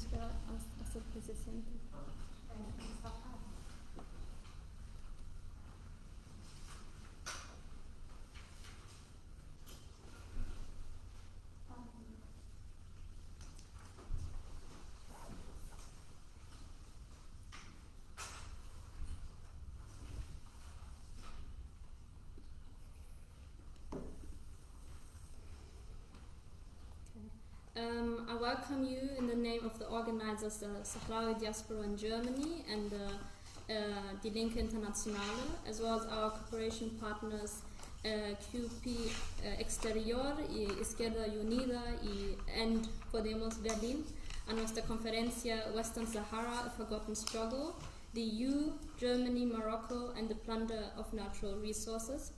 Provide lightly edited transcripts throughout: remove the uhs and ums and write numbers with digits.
Francesca a se siente. I welcome you in the name of the organizers, the Sahrawi diaspora in Germany and Die Linke Internationale, as well as our cooperation partners QP Exterior y Izquierda Unida and Podemos Berlin, a nuestra conferencia Western Sahara, A Forgotten Struggle, the EU, Germany, Morocco, and the plunder of natural resources.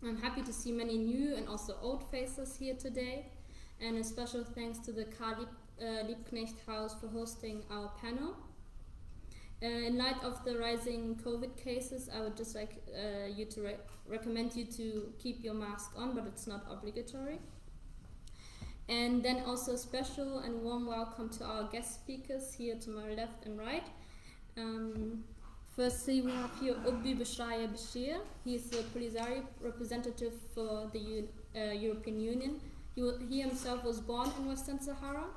I'm happy to see many new and also old faces here today. And a special thanks to the Karl Liebknecht Haus for hosting our panel. In light of the rising COVID cases, I would just like you to recommend you to keep your mask on, but it's not obligatory. And then also a special and warm welcome to our guest speakers here to my left and right. Firstly, we have here Obbi Beshaya Bashir. He is the Polisario representative for the European Union. He himself was born in Western Sahara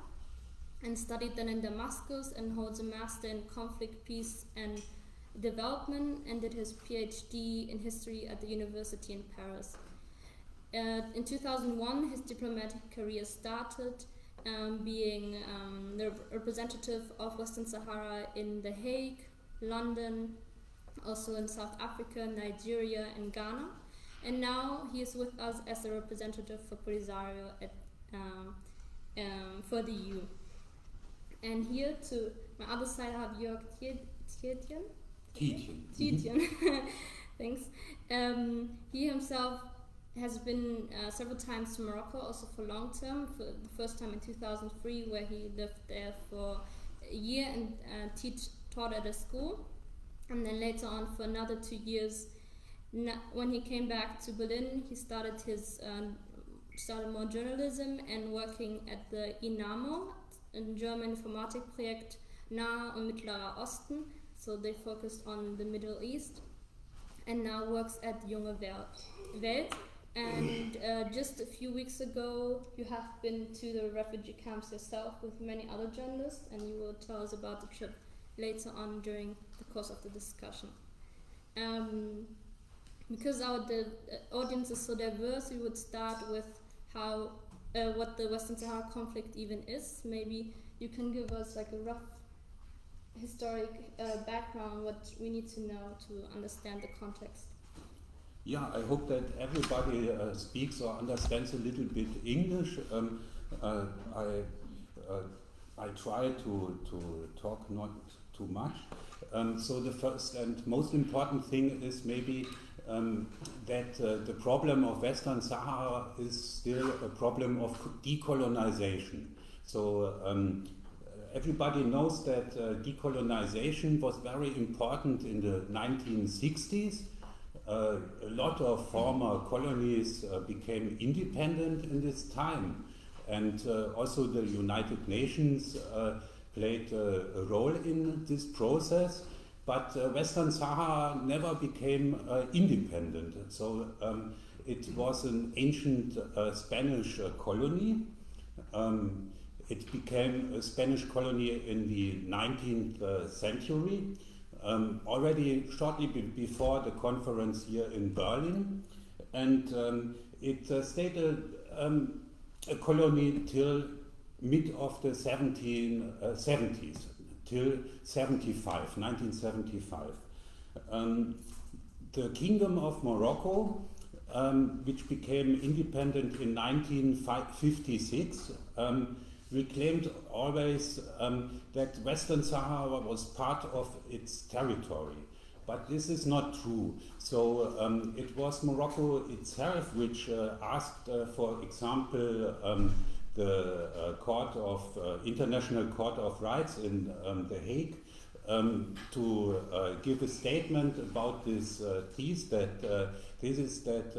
and studied then in Damascus and holds a master in conflict, peace and development and did his PhD in history at the university in Paris. In 2001, his diplomatic career started, being the representative of Western Sahara in The Hague, London, also in South Africa, Nigeria and Ghana. And now he is with us as a representative for Polisario for the EU. And here to my other side I have Jörg Tietjen. Thanks. He himself has been several times to Morocco, also for long term. For the first time in 2003, where he lived there for a year and taught at a school. And then later on for another 2 years. When he came back to Berlin, he started more journalism and working at the INAMO, a German Informatikprojekt Nahe und Mittlerer Osten. So they focused on the Middle East, and now works at Junge Welt. And just a few weeks ago, you have been to the refugee camps yourself with many other journalists, and you will tell us about the trip later on during the course of the discussion. Because our audience is so diverse, we would start with what the Western Sahara conflict even is. Maybe you can give us like a rough historic background, what we need to know to understand the context. Yeah, I hope that everybody speaks or understands a little bit English. I try to talk not too much. So the first and most important thing is maybe that the problem of Western Sahara is still a problem of decolonization. So everybody knows that decolonization was very important in the 1960s. A lot of former colonies became independent in this time, and also the United Nations played a role in this process. But Western Sahara never became independent. So it was an ancient Spanish colony. It became a Spanish colony in the 19th century, already shortly before the conference here in Berlin. And it stayed a colony till mid of the 1770s. Till 1975. The Kingdom of Morocco, which became independent in 1956, reclaimed always that Western Sahara was part of its territory. But this is not true. So it was Morocco itself which asked, for example, the International Court of Rights in The Hague to give a statement about this thesis that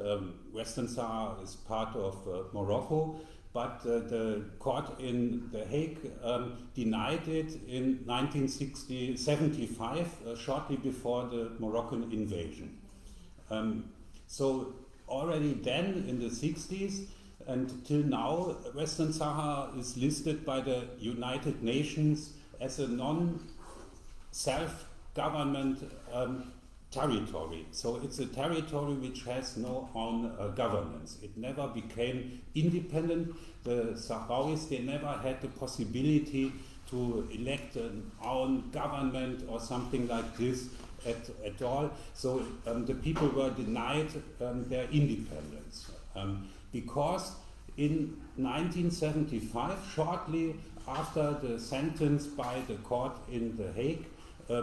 Western Sahara is part of Morocco, but the court in The Hague denied it in 1975, shortly before the Moroccan invasion. So already then in the 60s and till now, Western Sahara is listed by the United Nations as a non-self-government territory. So it's a territory which has no own governance. It never became independent. The Sahrawis, they never had the possibility to elect an own government or something like this at all. So the people were denied their independence. Because in 1975, shortly after the sentence by the court in The Hague,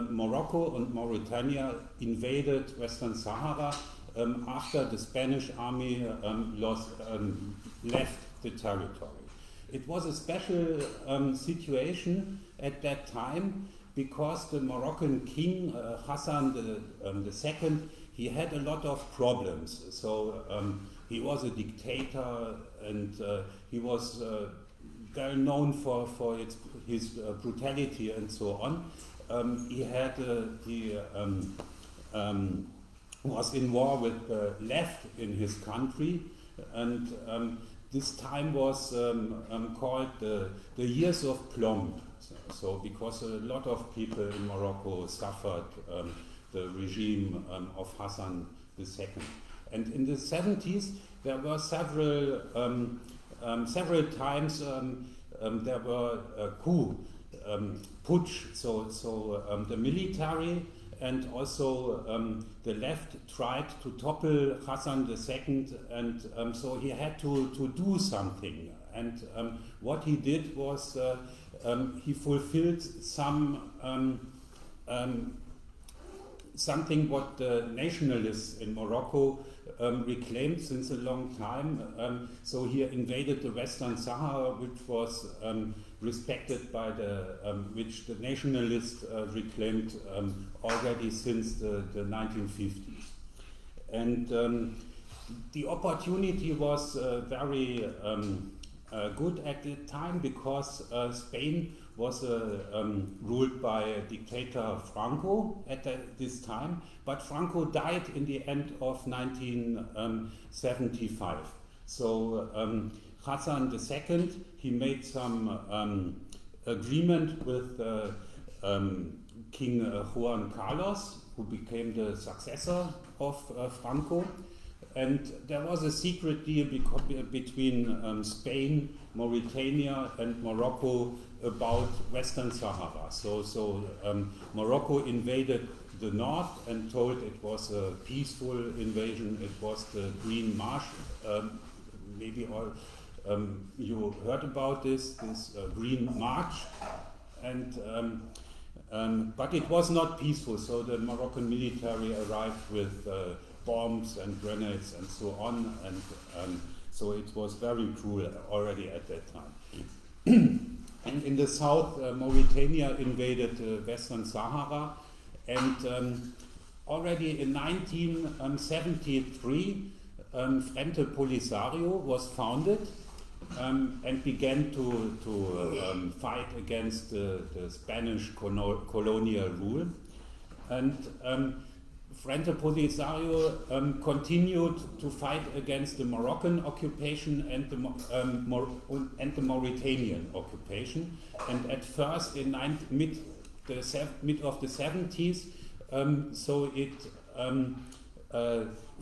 Morocco and Mauritania invaded Western Sahara after the Spanish army left the territory. It was a special situation at that time because the Moroccan king, Hassan II, he had a lot of problems. So he was a dictator, and he was well known for his brutality and so on. He was in war with the left in his country, and this time was called the Years of Plomb. So because a lot of people in Morocco suffered the regime of Hassan II. And in the 70s, there were several times there were coup, putsch. So the military and also the left tried to topple Hassan II, and so he had to do something. And what he did was he fulfilled something what the nationalists in Morocco reclaimed since a long time. So he invaded the Western Sahara, which was respected by which the nationalists reclaimed already since the 1950s. And the opportunity was very good at the time because Spain was ruled by dictator Franco at this time, but Franco died in the end of 1975. So Hassan II, he made some agreement with King Juan Carlos, who became the successor of Franco. And there was a secret deal between Spain, Mauritania, and Morocco about Western Sahara. So Morocco invaded the north and told it was a peaceful invasion. It was the Green March. Maybe all you heard about this Green March, and but it was not peaceful. So the Moroccan military arrived with bombs and grenades and so on, and so it was very cruel already at that time. And in the south, Mauritania invaded Western Sahara, and already in 1973, Frente Polisario was founded and began to fight against the Spanish colonial rule. And Frente Polisario continued to fight against the Moroccan occupation and the Mauritanian occupation. And at first, in mid of the 70s, so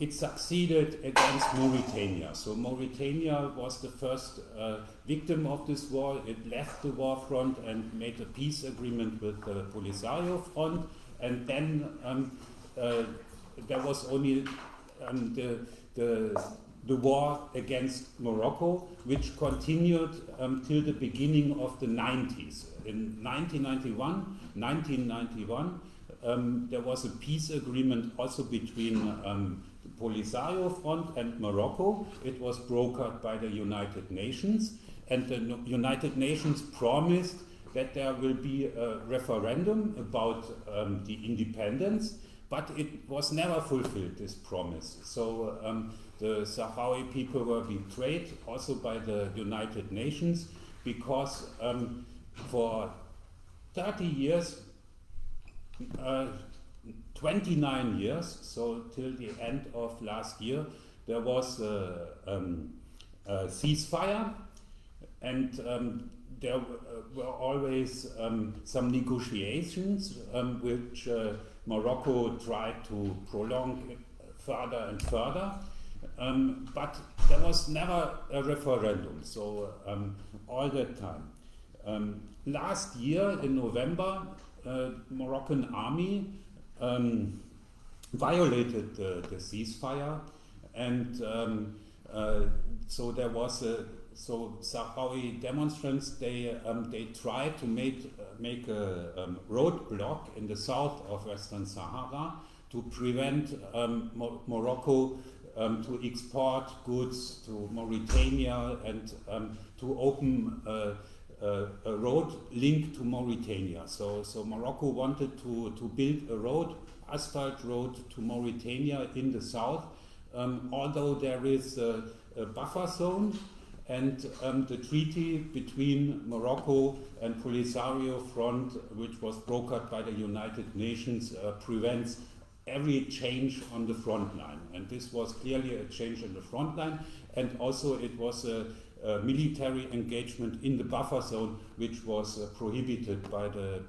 it succeeded against Mauritania. So Mauritania was the first victim of this war. It left the war front and made a peace agreement with the Polisario front, and then there was only the war against Morocco, which continued till the beginning of the 90s. In 1991, there was a peace agreement also between the Polisario front and Morocco. It was brokered by the United Nations, and the United Nations promised that there will be a referendum about the independence, but it was never fulfilled, this promise. So the Sahrawi people were betrayed also by the United Nations, because for 30 years, 29 years, so till the end of last year, there was a ceasefire, and there were always some negotiations which Morocco tried to prolong further and further, but there was never a referendum, so all that time. Last year in November, Moroccan army violated the ceasefire, and so there was so Sahrawi demonstrants, they tried to make a roadblock in the south of Western Sahara to prevent Morocco to export goods to Mauritania, and to open a road linked to Mauritania. So Morocco wanted to build a road, asphalt road to Mauritania in the south, although there is a buffer zone, and the treaty between Morocco and Polisario Front, which was brokered by the United Nations, prevents every change on the front line. And this was clearly a change in the front line, and also it was a military engagement in the buffer zone, which was prohibited by the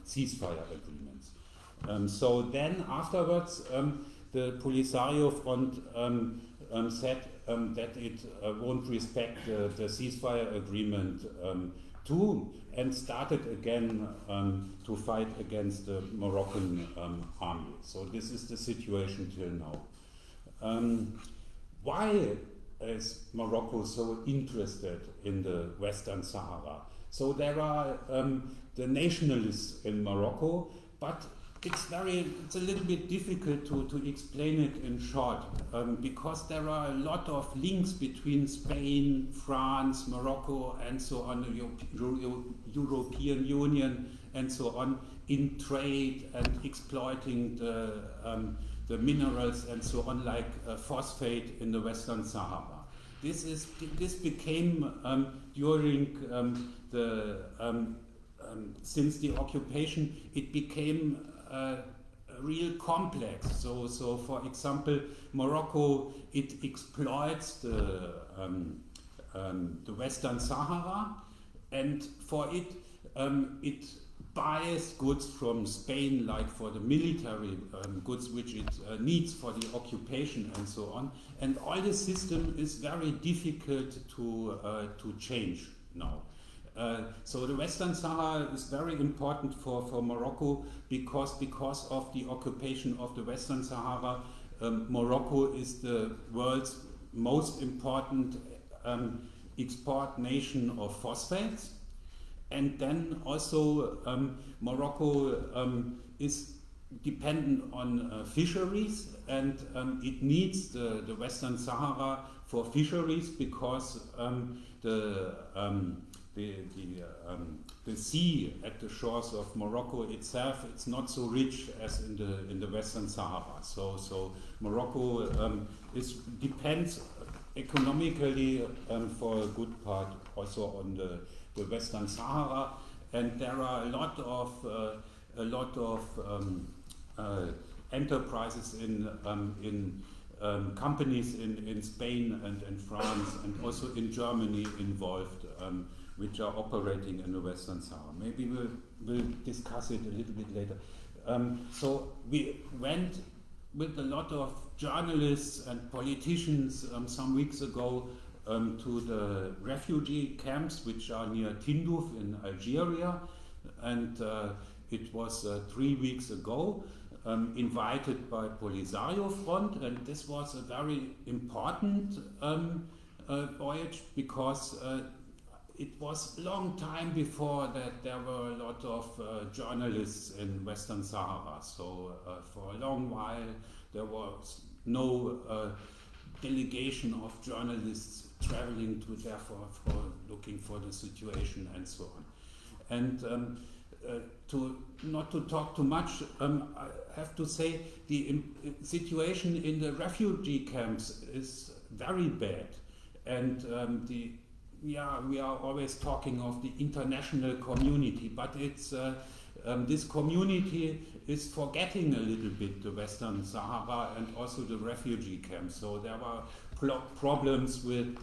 ceasefire agreements. So then afterwards, the Polisario Front said that it won't respect the ceasefire agreement too, and started again to fight against the Moroccan army. So this is the situation till now. Why is Morocco so interested in the Western Sahara? So there are the nationalists in Morocco, but it's a little bit difficult to explain it in short, because there are a lot of links between Spain, France, Morocco, and so on, the European Union, and so on, in trade and exploiting the minerals and so on, like phosphate in the Western Sahara. This became during since the occupation, it became a real complex. So for example, Morocco, it exploits the Western Sahara, and for it, it buys goods from Spain, like for the military goods which it needs for the occupation and so on. And all the system is very difficult to change now. So the Western Sahara is very important for Morocco, because of the occupation of the Western Sahara. Morocco is the world's most important export nation of phosphates. And then also Morocco is dependent on fisheries, and it needs the Western Sahara for fisheries, because the sea at the shores of Morocco itself, it's not so rich as in the Western Sahara. So Morocco depends economically for a good part also on the Western Sahara, and there are a lot of enterprises in companies in Spain and in France and also in Germany involved, which are operating in the Western Sahara. Maybe we'll discuss it a little bit later. So we went with a lot of journalists and politicians some weeks ago to the refugee camps, which are near Tindouf in Algeria, and it was 3 weeks ago, invited by Polisario Front, and this was a very important voyage, because it was a long time before that there were a lot of journalists in Western Sahara. So for a long while there was no delegation of journalists traveling to there for looking for the situation and so on. And to not to talk too much, I have to say the situation in the refugee camps is very bad, and we are always talking of the international community, but it's this community is forgetting a little bit the Western Sahara and also the refugee camps. So there were problems with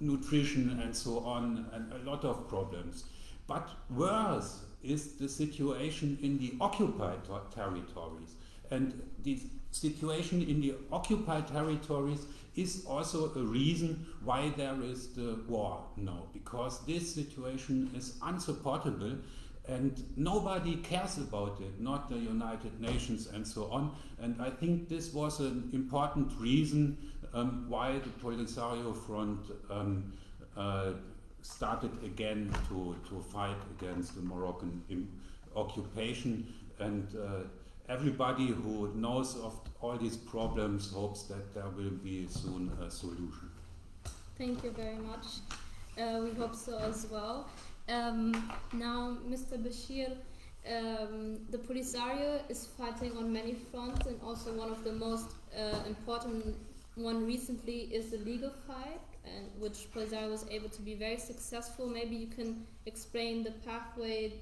nutrition and so on, and a lot of problems. But worse is the situation in the occupied territories. And the situation in the occupied territories is also a reason why there is the war now, because this situation is unsupportable and nobody cares about it, not the United Nations and so on. And I think this was an important reason why the Polisario Front started again to fight against the Moroccan occupation, and everybody who knows of all these problems hopes that there will be soon a solution. Thank you very much. We hope so as well. Now, Mr. Bashir, the Polisario is fighting on many fronts, and also one of the most important one recently is the legal fight, and which Polisario was able to be very successful. Maybe you can explain the pathway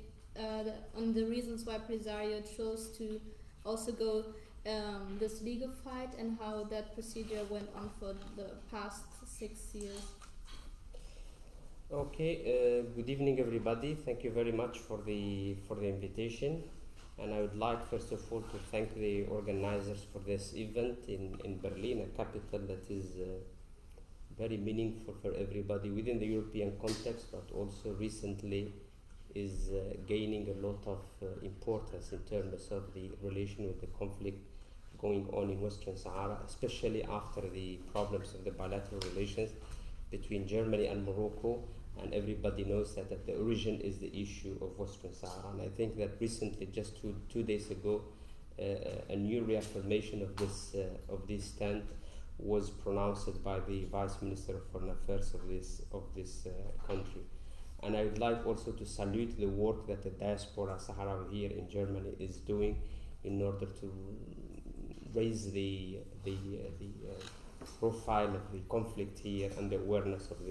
on the reasons why Polisario chose to also go this legal fight, and how that procedure went on for the past 6 years. Okay, good evening everybody. Thank you very much for the invitation, and I would like first of all to thank the organizers for this event in Berlin, a capital that is very meaningful for everybody within the European context, but also recently is gaining a lot of importance in terms of the relation with the conflict going on in Western Sahara, especially after the problems of the bilateral relations between Germany and Morocco. And everybody knows that at the origin is the issue of Western Sahara. And I think that recently, just two days ago, a new reaffirmation of this stand was pronounced by the Vice Minister of Foreign Affairs of this country. And I would like also to salute the work that the diaspora Sahrawi here in Germany is doing in order to raise the profile of the conflict here and the awareness of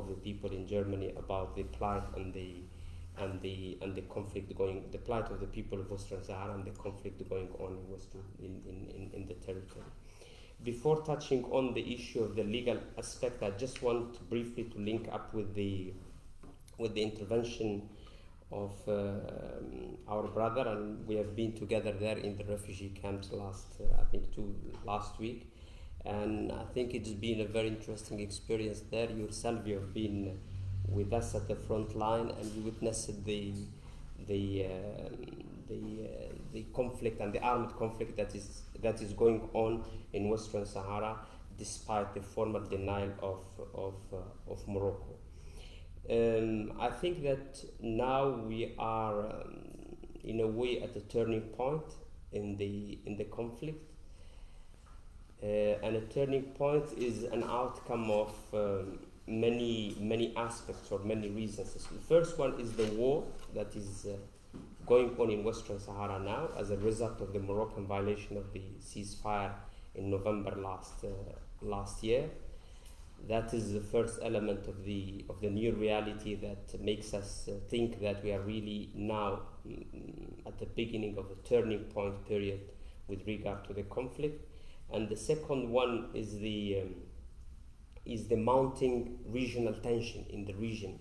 the people in Germany about the plight and the conflict the plight of the people of Western Sahara and the conflict going on in the territory. Before touching on the issue of the legal aspect, I just want briefly to link up with the intervention of our brother, and we have been together there in the refugee camps last week. And I think it's been a very interesting experience there. Yourself, you have been with us at the front line, and you witnessed the conflict and the armed conflict that is going on in Western Sahara, despite the formal denial of Morocco. I think that now we are, in a way, at a turning point in the conflict. And a turning point is an outcome of many aspects or many reasons. The first one is the war that is going on in Western Sahara now as a result of the Moroccan violation of the ceasefire in November last year. That is the first element of the new reality that makes us think that we are really now at the beginning of a turning point period with regard to the conflict. And the second one is the mounting regional tension in the region,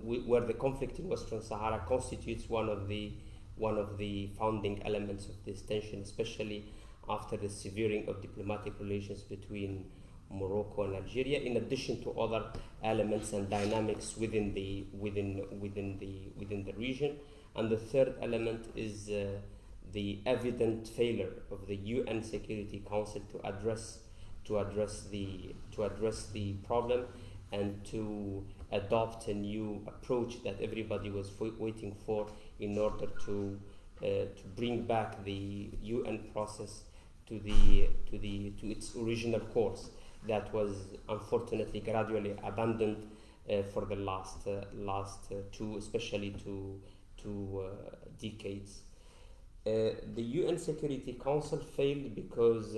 where the conflict in Western Sahara constitutes one of the founding elements of this tension, especially after the severing of diplomatic relations between Morocco and Algeria, in addition to other elements and dynamics within the region. And the third element is the evident failure of the UN Security Council to address the problem and to adopt a new approach that everybody was waiting for in order to bring back the UN process to its original course that was unfortunately gradually abandoned for the last two, especially two decades. The UN Security Council failed because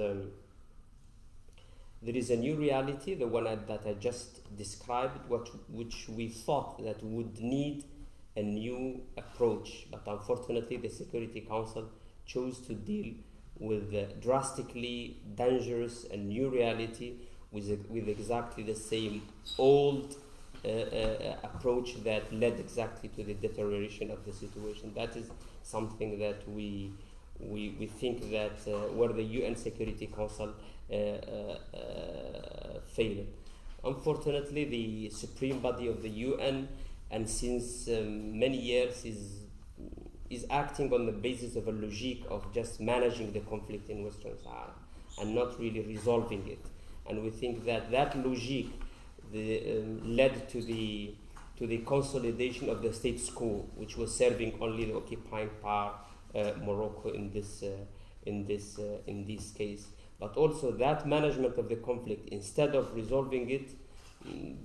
there is a new reality, the one that I just described, which we thought that would need a new approach, but unfortunately the Security Council chose to deal with drastically dangerous and new reality with exactly the same old approach that led exactly to the deterioration of the situation. That is something that we think that where the UN Security Council failed. Unfortunately, the supreme body of the UN, and since many years, is acting on the basis of a logic of just managing the conflict in Western Sahara and not really resolving it. And we think that logic led to the consolidation of the status quo, which was serving only the occupying power, Morocco in this case. But also that management of the conflict, instead of resolving it,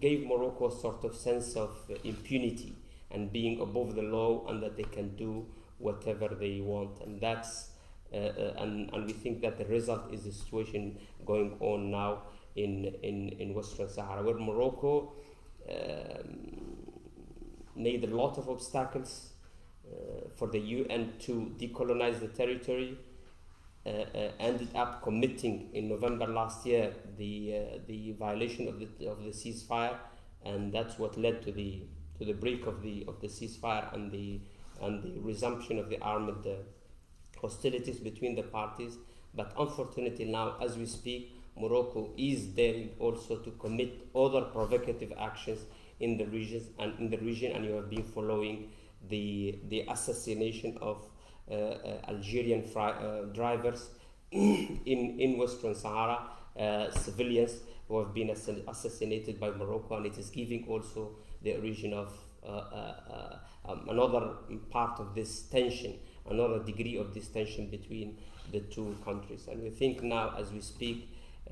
gave Morocco a sort of sense of impunity and being above the law, and that they can do whatever they want. And that's and we think that the result is the situation going on now in Western Sahara, where Morocco made a lot of obstacles for the UN to decolonize the territory. Ended up committing in November last year the violation of the ceasefire, and that's what led to the break of the ceasefire and the resumption of the armed hostilities between the parties. But unfortunately now, as we speak, Morocco is daring also to commit other provocative actions in the region, and you have been following the assassination of Algerian drivers in Western Sahara, civilians who have been assassinated by Morocco, and it is giving also the origin of another part of this tension, another degree of this tension between the two countries. And we think now, as we speak,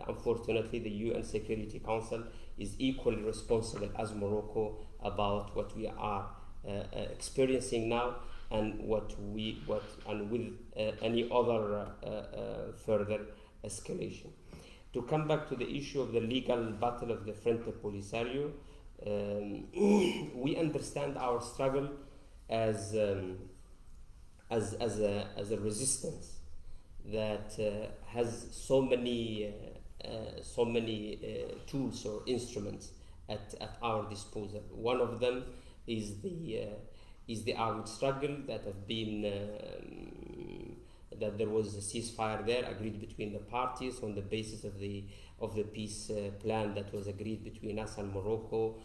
unfortunately, the UN Security Council is equally responsible as Morocco about what we are experiencing now, and with any other further escalation. To come back to the issue of the legal battle of the Frente Polisario, we understand our struggle as a resistance that has so many tools or instruments at our disposal. One of them is the armed struggle that have been that there was a ceasefire there agreed between the parties on the basis of the peace plan that was agreed between us and Morocco,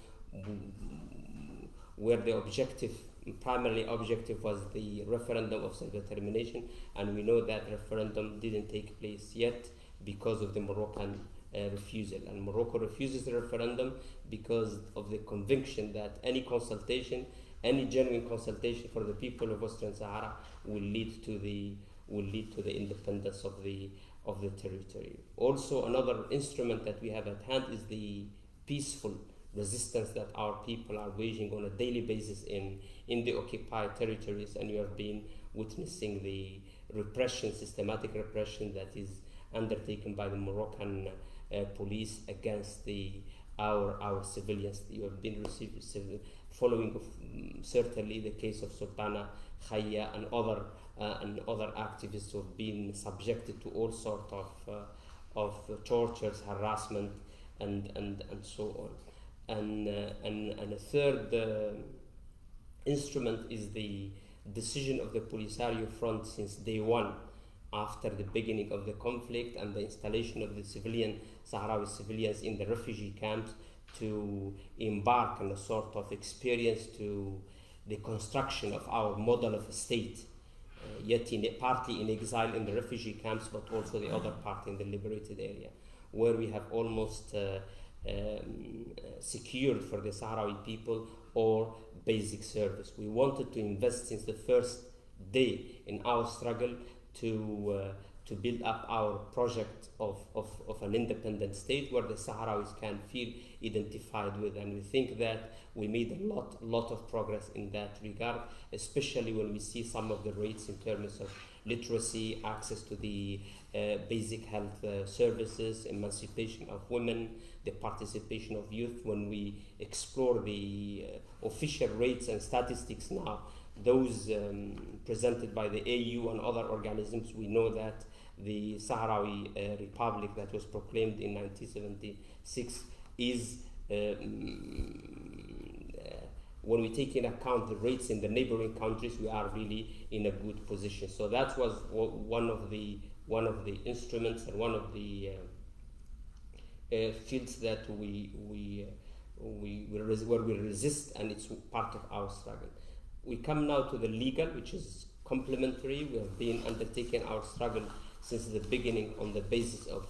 where the primary objective was the referendum of self-determination, and we know that referendum didn't take place yet because of the Moroccan refusal. And Morocco refuses the referendum because of the conviction that any genuine consultation for the people of Western Sahara will lead to the independence of the territory. Also, another instrument that we have at hand is the peaceful resistance that our people are waging on a daily basis in the occupied territories, and you have been witnessing the systematic repression that is undertaken by the Moroccan police against our civilians. You have been following certainly the case of Sultana Khaya and other activists who have been subjected to all sorts of tortures, harassment, and so on. And a third instrument is the decision of the Polisario Front since day one, after the beginning of the conflict and the installation of the Sahrawi civilians in the refugee camps, to embark on a sort of experience to the construction of our model of a state, yet partly in exile in the refugee camps, but also the other part in the liberated area, where we have almost secured for the Sahrawi people all basic service. We wanted to invest since the first day in our struggle to to build up our project of an independent state where the Sahrawis can feel identified with. And we think that we made a lot of progress in that regard, especially when we see some of the rates in terms of literacy, access to the basic health services, emancipation of women, the participation of youth. When we explore the official rates and statistics now, those presented by the AU and other organisms, we know that the Sahrawi Republic that was proclaimed in 1976 is, when we take in account the rates in the neighboring countries, we are really in a good position. So that was one of the instruments and one of the fields that where we resist, and it's part of our struggle. We come now to the legal, which is complementary. We have been undertaking our struggle since the beginning on the basis of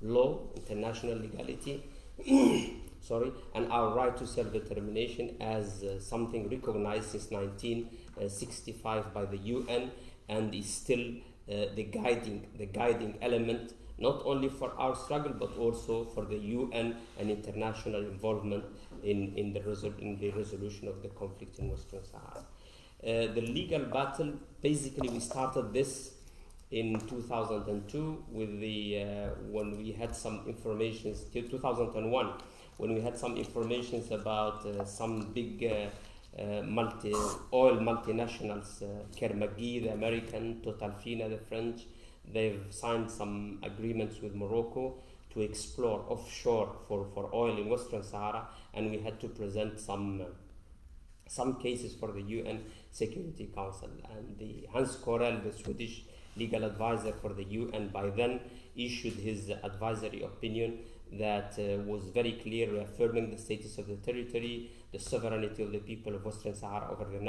law, international legality, and our right to self-determination as something recognized since 1965 by the UN, and is still the guiding element, not only for our struggle but also for the UN and international involvement in the resolution of the conflict in Western Sahara. The legal battle, basically we started this in 2002 with when we had some information, 2001, when we had some information about some big oil multinationals, Kermagui, the American, Total Fina, the French. They've signed some agreements with Morocco to explore offshore for oil in Western Sahara, and we had to present some cases for the UN Security Council. And the Hans Korel, the Swedish legal advisor for the UN, by then issued his advisory opinion that was very clear, reaffirming the status of the territory, the sovereignty of the people of Western Sahara over the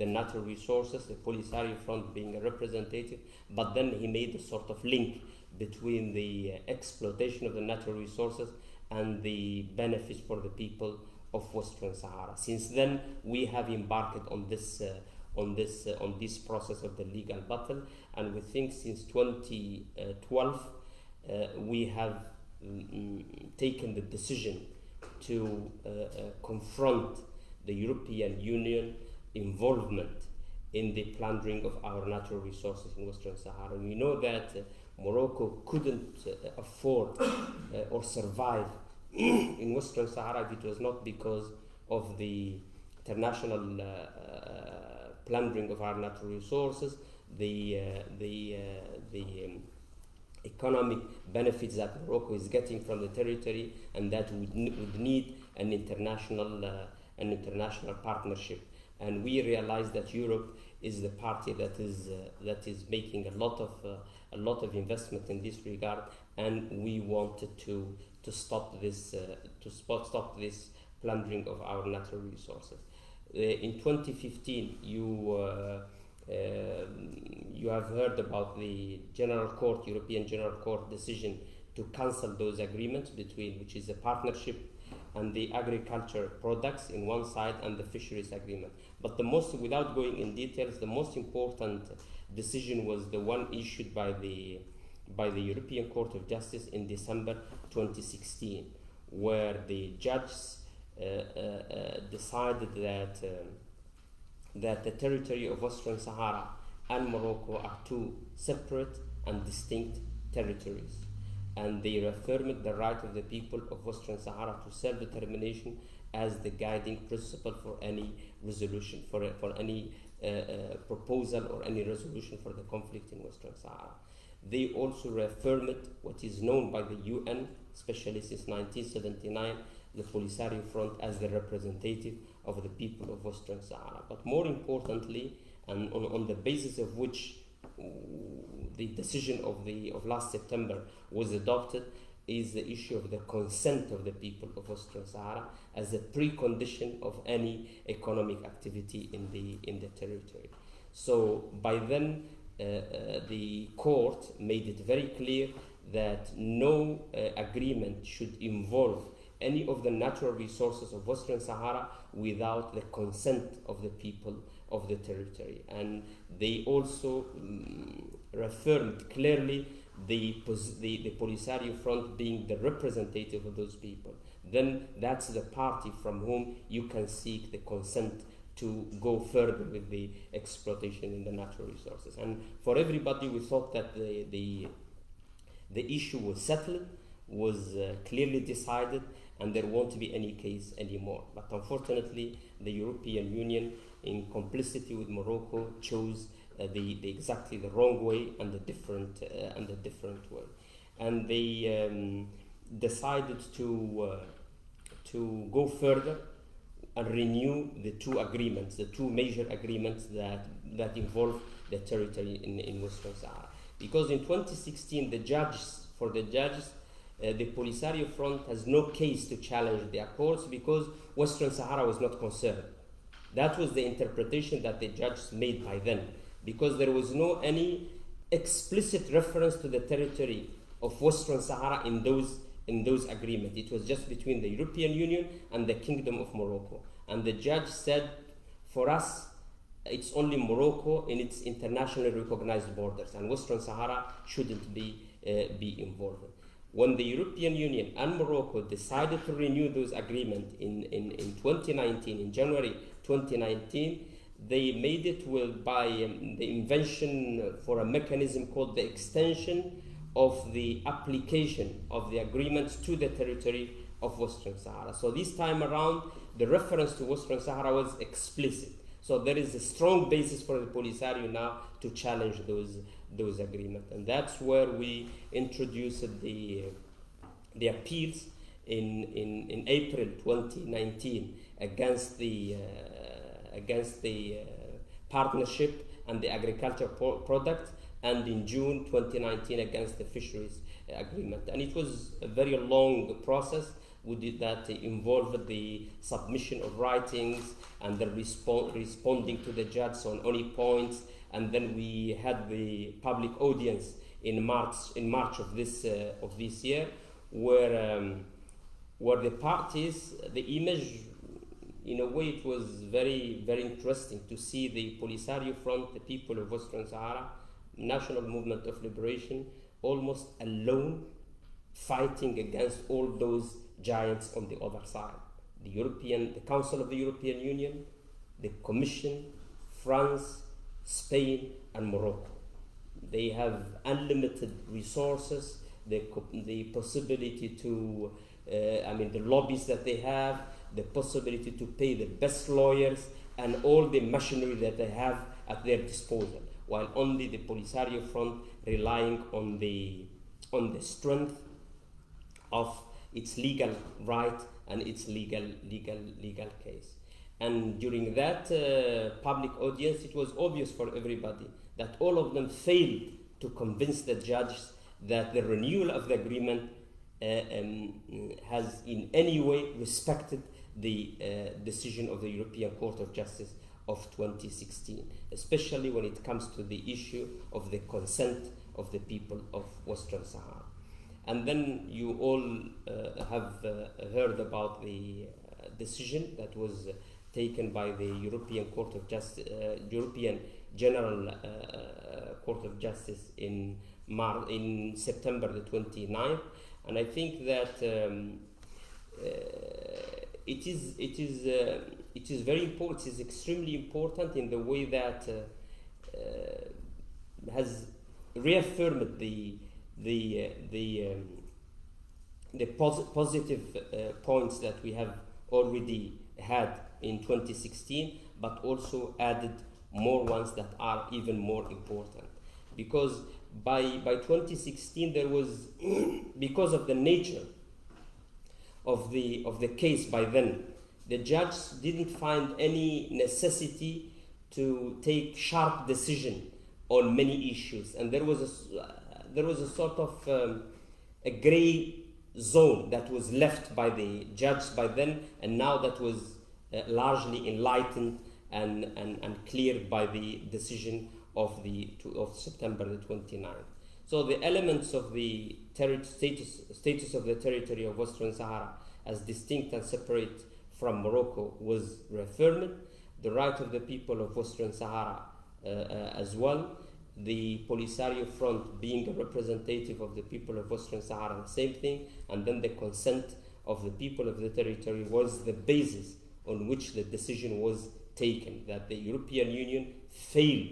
natural resources, the Polisario Front being a representative. But then he made a sort of link between the exploitation of the natural resources and the benefits for the people of Western Sahara. Since then, we have embarked on this process of the legal battle, and we think since 2012 we have taken the decision to confront the European Union involvement in the plundering of our natural resources in Western Sahara. We know that Morocco couldn't afford or survive in Western Sahara if it was not because of the international plundering of our natural resources, the economic benefits that Morocco is getting from the territory, and that would need an international partnership. And we realize that Europe is the party that is making a lot of investment in this regard, and we wanted to stop this plundering of our natural resources. In 2015, you have heard about the European General Court decision to cancel those agreements which is a partnership and the agriculture products in one side and the fisheries agreement. But without going in details, the most important decision was the one issued by the European Court of Justice in December 2016, where the judges decided that the territory of Western Sahara and Morocco are two separate and distinct territories, and they reaffirmed the right of the people of Western Sahara to self-determination as the guiding principle for any resolution, for any proposal or any resolution for the conflict in Western Sahara. They also reaffirmed what is known by the UN, especially since 1979, the Polisario Front as the representative of the people of Western Sahara. But more importantly, and on the basis of which the decision of last September was adopted, is the issue of the consent of the people of Western Sahara as a precondition of any economic activity in the territory. So by then, the court made it very clear that no agreement should involve any of the natural resources of Western Sahara without the consent of the people of the territory. And they also reaffirmed clearly the Polisario Front being the representative of those people. Then that's the party from whom you can seek the consent to go further with the exploitation in the natural resources. And for everybody, we thought that the issue was settled, was clearly decided, and there won't be any case anymore. But unfortunately, the European Union, in complicity with Morocco, chose the exactly the wrong way and the different way, and they decided to go further and renew the two major agreements that involve the territory in Western Sahara. Because in 2016, the judges, the Polisario Front has no case to challenge the accords because Western Sahara was not concerned. That was the interpretation that the judges made by then, because there was no any explicit reference to the territory of Western Sahara in those agreements. It was just between the European Union and the Kingdom of Morocco. And the judge said, for us, it's only Morocco in its internationally recognized borders, and Western Sahara shouldn't be involved. When the European Union and Morocco decided to renew those agreements in 2019, in January 2019, they made it by the invention for a mechanism called the extension of the application of the agreements to the territory of Western Sahara. So this time around, the reference to Western Sahara was explicit. So there is a strong basis for the Polisario now to challenge those agreements. And that's where we introduced the appeals in April 2019 against the partnership and the agricultural product, and in June 2019 against the fisheries agreement. And it was a very long process. We did that involved the submission of writings and the responding to the judge on any points, and then we had the public audience in March of this year, where the parties, the image, in a way, it was very, very interesting to see the Polisario Front, the people of Western Sahara, National Movement of Liberation, almost alone, fighting against all those giants on the other side. The Council of the European Union, the Commission, France, Spain, and Morocco. They have unlimited resources, the possibility to, the lobbies that they have, the possibility to pay the best lawyers, and all the machinery that they have at their disposal, while only the Polisario Front relying on the strength of its legal right and its legal case. And during that public audience, it was obvious for everybody that all of them failed to convince the judges that the renewal of the agreement has in any way respected the decision of the European Court of Justice of 2016, especially when it comes to the issue of the consent of the people of Western Sahara. And then you all have heard about the decision that was taken by the European Court of Justice, European General Court of Justice in September the 29th, and I think that it is very important. It is extremely important in the way that has reaffirmed the positive points that we have already had in 2016, but also added more ones that are even more important. Because by 2016 there was, because of the nature of the case by then, the judge didn't find any necessity to take sharp decision on many issues, and there was a sort of a gray zone that was left by the judge by then, and now that was largely enlightened and cleared by the decision of September the 29th. So the elements of the status of the territory of Western Sahara as distinct and separate from Morocco was reaffirmed. the right of the people of Western Sahara as well. The Polisario Front being a representative of the people of Western Sahara, the same thing, and then the consent of the people of the territory was the basis on which the decision was taken, that the European Union failed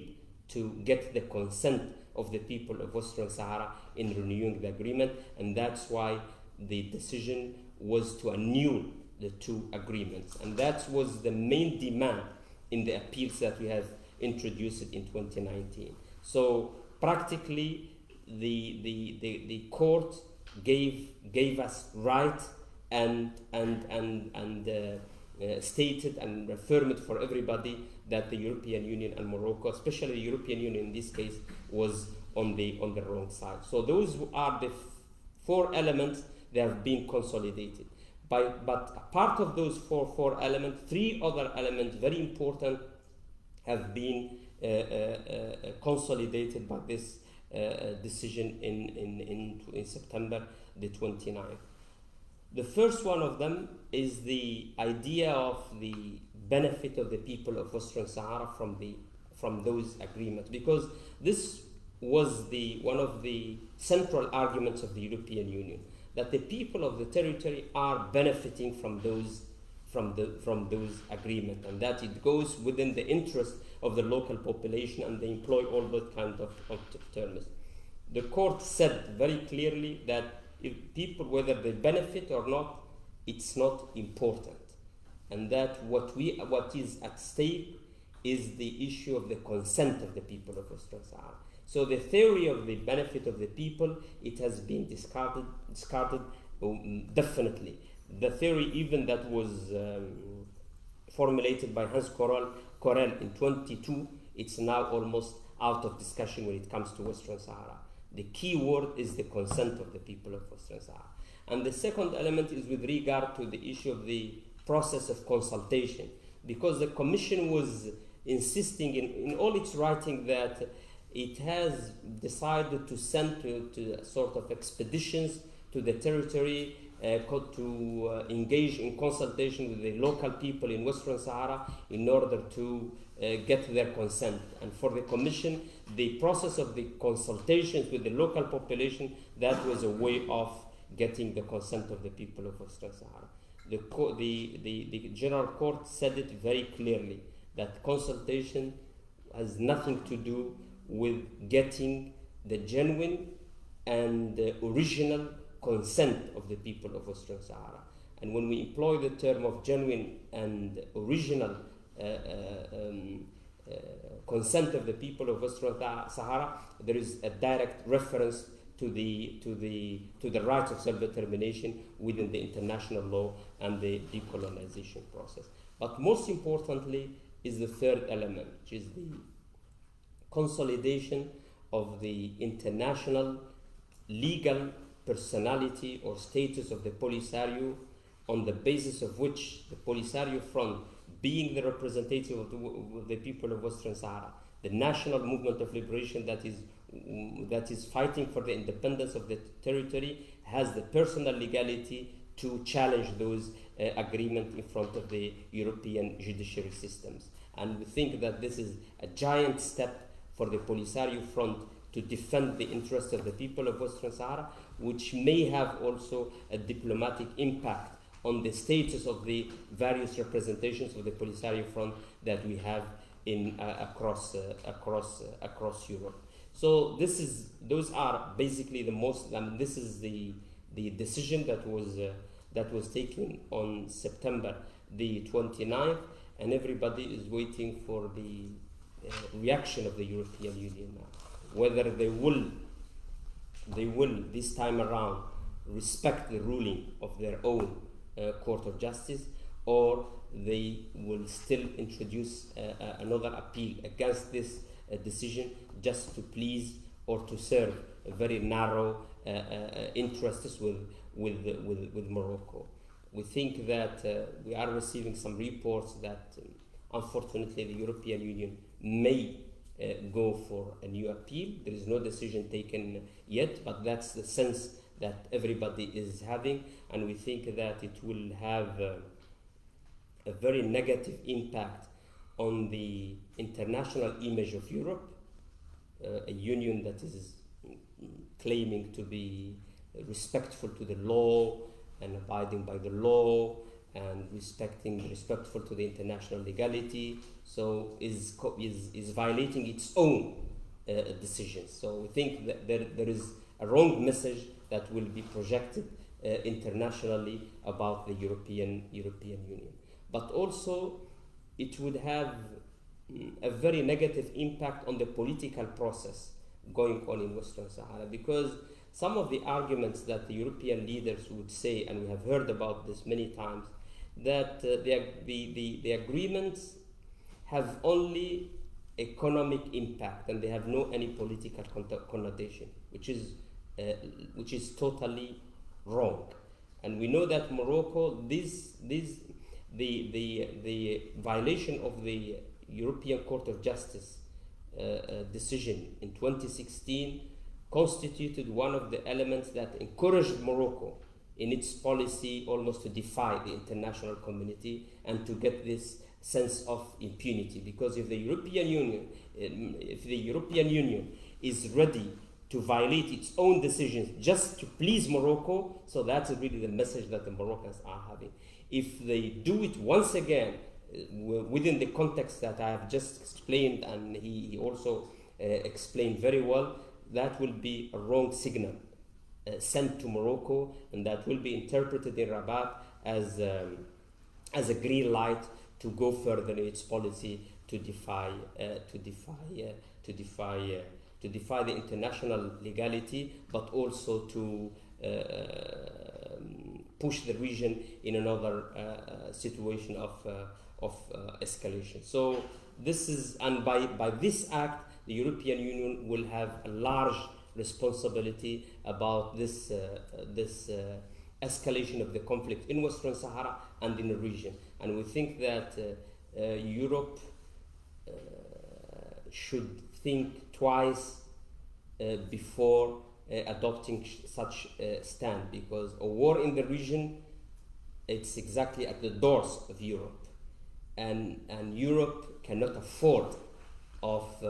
to get the consent of the people of Western Sahara in renewing the agreement, and that's why the decision was to annul the two agreements. And that was the main demand in the appeals that we have introduced in 2019. So practically, the court gave us right and stated and affirmed for everybody that the European Union and Morocco, especially the European Union in this case, was on the wrong side. So those are the four elements that have been consolidated. But apart of those four elements, three other elements, very important, have been consolidated by this decision in September the 29th. The first one of them is the idea of the benefit of the people of Western Sahara from those agreements, because this was one of the central arguments of the European Union, that the people of the territory are benefiting from those agreements, and that it goes within the interest of the local population, and they employ all that kind of terms. The court said very clearly that if people, whether they benefit or not, it's not important, and that what is at stake is the issue of the consent of the people of Western Sahara. So the theory of the benefit of the people, it has been discarded definitely. The theory even that was formulated by Hans Karl in 22, it's now almost out of discussion when it comes to Western Sahara. The key word is the consent of the people of Western Sahara. And the second element is with regard to the issue of the process of consultation, because the Commission was insisting in all its writing that it has decided to send to sort of expeditions to the territory to engage in consultation with the local people in Western Sahara in order to get their consent. And for the Commission, the process of the consultations with the local population, that was a way of getting the consent of the people of Western Sahara. The General Court said it very clearly, that consultation has nothing to do with getting the genuine and original consent of the people of Western Sahara. And when we employ the term of genuine and original consent of the people of Western Sahara, there is a direct reference to the right of self-determination within the international law and the decolonization process. But most importantly is the third element, which is the consolidation of the international legal personality or status of the Polisario, on the basis of which the Polisario Front, being the representative of the people of Western Sahara, the national movement of liberation that is fighting for the independence of the territory, has the personal legality to challenge those agreements in front of the European judiciary systems. And we think that this is a giant step for the Polisario Front to defend the interests of the people of Western Sahara, which may have also a diplomatic impact on the status of the various representations of the Polisario Front that we have in across Europe. So those are basically the most. This is the decision that was taken on September the 29th, and everybody is waiting for the reaction of the European Union now, whether they will this time around respect the ruling of their own Court of Justice, or they will still introduce another appeal against this decision just to please or to serve a very narrow interests with Morocco. We think that we are receiving some reports that unfortunately the European Union may go for a new appeal. There is no decision taken yet, but that's the sense that everybody is having, and we think that it will have a very negative impact on the international image of Europe, a union that is claiming to be respectful to the law and abiding by the law and respectful to the international legality, so is violating its own decisions. So we think that there is a wrong message that will be projected internationally about the European Union. But also it would have a very negative impact on the political process going on in Western Sahara, because some of the arguments that the European leaders would say, and we have heard about this many times, that the agreements have only economic impact and they have no any political connotation, which is totally wrong. And we know that Morocco, the violation of the European Court of Justice decision in 2016 constituted one of the elements that encouraged Morocco in its policy almost to defy the international community and to get this sense of impunity. Because if the European Union is ready to violate its own decisions just to please Morocco, so that's really the message that the Moroccans are having. If they do it once again within the context that I have just explained, and he also explained very well, that will be a wrong signal sent to Morocco, and that will be interpreted in Rabat as a green light to go further in its policy to defy the international legality, but also to push the region in another situation of escalation. So this is, and by this act, the European Union will have a large responsibility about this escalation of the conflict in Western Sahara and in the region. And we think that Europe should think twice before adopting such a stand, because a war in the region, it's exactly at the doors of Europe, and Europe cannot afford of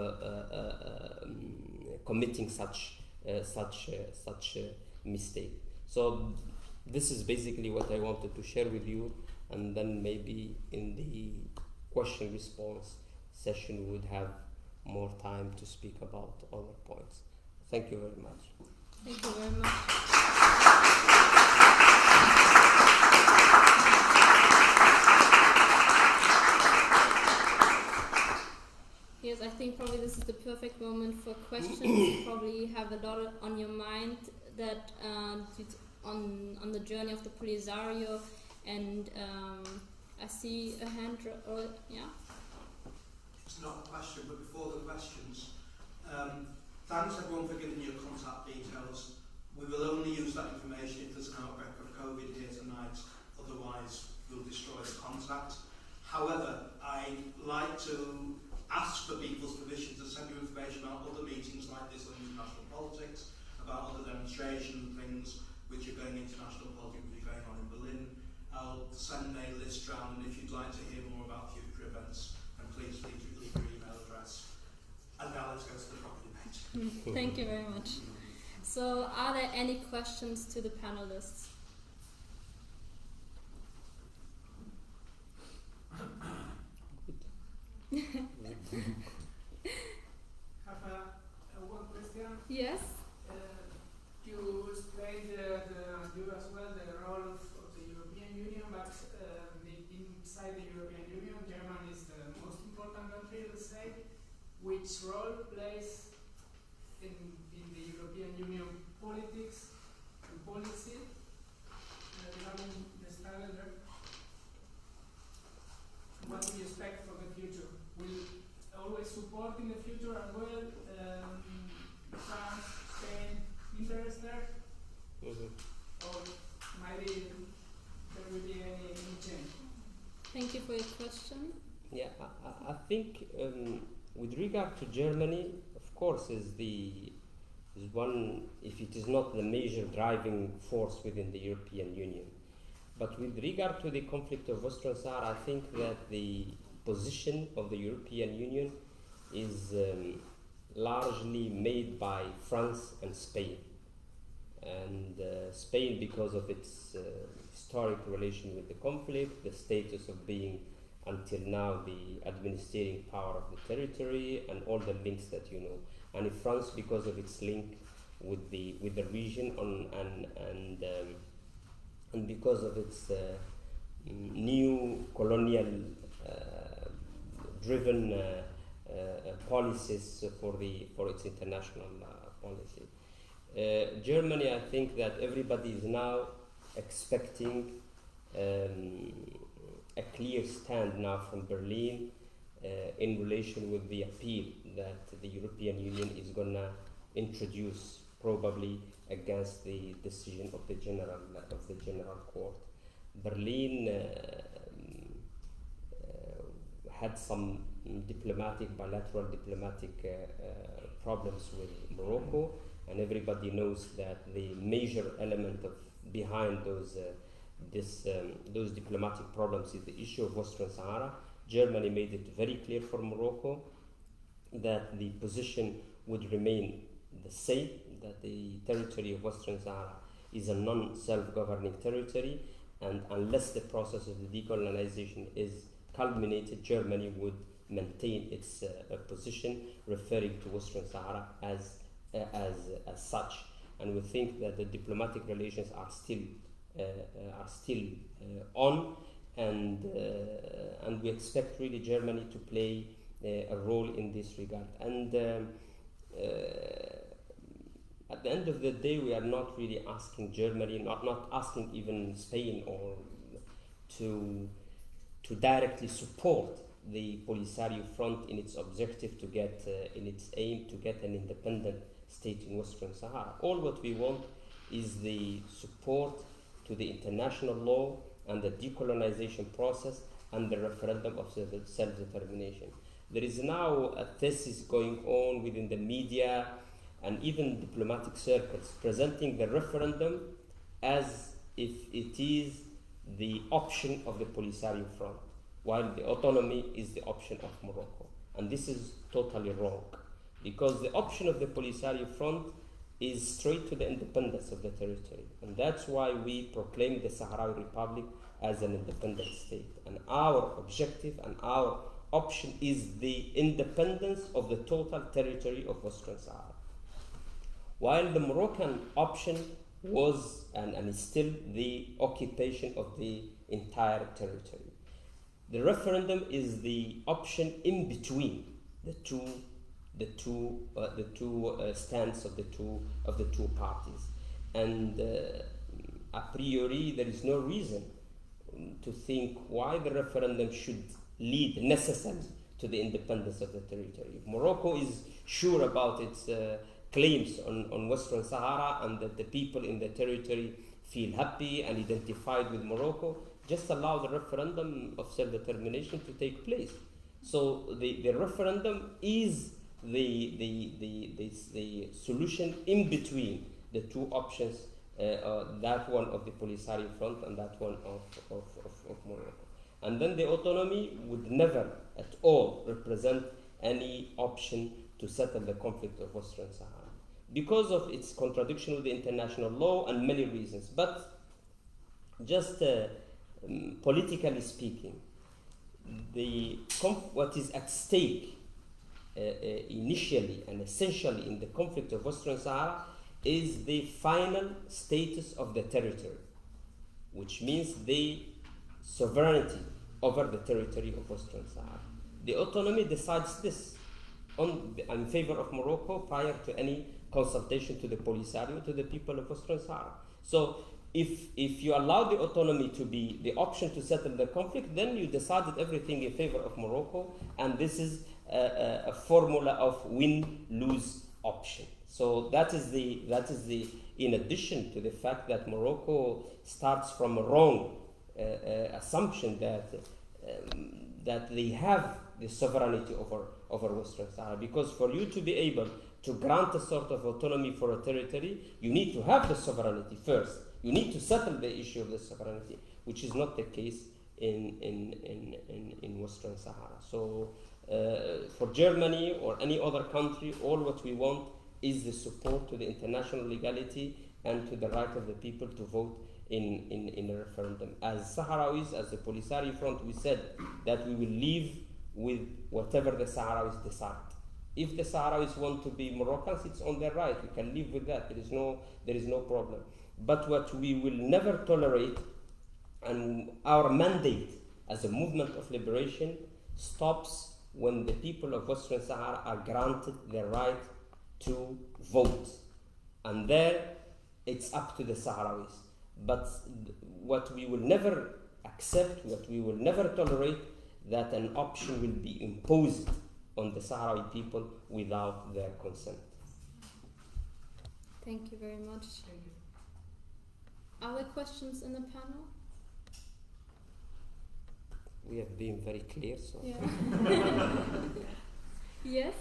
committing such a mistake. So this is basically what I wanted to share with you, and then maybe in the question response session we would have more time to speak about other points. Thank you very much. Thank you very much. Yes, I think probably this is the perfect moment for questions. You probably have a lot on your mind that on the journey of the Polisario, and I see a hand. Yeah. It's not a question, but before the questions, thanks everyone for giving your contact details. We will only use that information if there's an outbreak of COVID here tonight, otherwise we'll destroy the contact. However, I'd like to ask for people's permission to send you information about other meetings like this on international politics, about other demonstrations and things which are going international politics, which are going on in Berlin. I'll send a list round, and if you'd like to hear more about future events, then please leave your email address. And now let's go to the proper debate. Thank you very much. So, are there any questions to the panelists? Have one question. Yes. You explained you as well the role of the European Union, but inside the European Union, Germany is the most important country, let's say. Which role plays in the European Union politics and policy? You haven't started there. What do you expect for the future? Will always support in the future as well? France, Spain, interest there? Or maybe there will be any change? Thank you for your question. Yeah, I think with regard to Germany, of course, is one, if it is not the major driving force within the European Union. But with regard to the conflict of Western Sahara, I think that the position of the European Union is largely made by France and Spain. And Spain, because of its historic relation with the conflict, the status of being until now the administrating power of the territory, and all the links that you know. And in France, because of its link with the region and because of its new colonial driven policies for its international policy. Germany, I think that everybody is now expecting a clear stand now from Berlin in relation with the appeal that the European Union is going to introduce probably against the decision of the General Court. Berlin had some bilateral diplomatic problems with Morocco, and everybody knows that the major element behind those diplomatic problems is the issue of Western Sahara. Germany made it very clear for Morocco that the position would remain the same, that the territory of Western Sahara is a non-self-governing territory, and unless the process of the decolonization is culminated, Germany would maintain its position, referring to Western Sahara as such. And we think that the diplomatic relations are still on, and we expect really Germany to play a role in this regard. And at the end of the day, we are not really asking Germany, not asking even Spain or to directly support the Polisario Front in its objective to get, in its aim to get an independent state in Western Sahara. All what we want is the support to the international law and the decolonization process and the referendum of self-determination. There is now a thesis going on within the media and even diplomatic circles presenting the referendum as if it is the option of the Polisario Front, while the autonomy is the option of Morocco. And this is totally wrong, because the option of the Polisario Front is straight to the independence of the territory. And that's why we proclaim the Sahrawi Republic as an independent state. And our objective and our option is the independence of the total territory of Western Sahara. While the Moroccan option was and is still the occupation of the entire territory. The referendum is the option in between the two stands of the two parties, and a priori there is no reason to think why the referendum should lead necessarily to the independence of the territory. If Morocco is sure about its claims on Western Sahara and that the people in the territory feel happy and identified with Morocco, just allow the referendum of self-determination to take place. So the referendum is the solution in between the two options, that one of the Polisario Front and that one of Morocco. And then the autonomy would never at all represent any option to settle the conflict of Western Sahara, because of its contradiction with the international law and many reasons. But just politically speaking, what is at stake initially and essentially in the conflict of Western Sahara is the final status of the territory, which means the sovereignty over the territory of Western Sahara. The autonomy decides this in favor of Morocco prior to any consultation to the Polisario, to the people of Western Sahara. So if you allow the autonomy to be the option to settle the conflict, then you decided everything in favor of Morocco, and this is a formula of win-lose option. So that is the in addition to the fact that Morocco starts from a wrong assumption that they have the sovereignty over Western Sahara, because for you to be able to grant a sort of autonomy for a territory, you need to have the sovereignty first. You need to settle the issue of the sovereignty, which is not the case in Western Sahara. So for Germany or any other country, all what we want is the support to the international legality and to the right of the people to vote in a referendum. As Sahrawis, as the Polisario Front, we said that we will live with whatever the Sahrawis decide. If the Sahrawis want to be Moroccans, it's on their right. We can live with that. There is no problem. But what we will never tolerate, and our mandate as a movement of liberation stops when the people of Western Sahara are granted the right to vote. And there, it's up to the Sahrawis. But what we will never accept, what we will never tolerate, that an option will be imposed on the Sahrawi people without their consent. Thank you very much. Thank you. Other questions in the panel? We have been very clear, so. Yeah. Yes?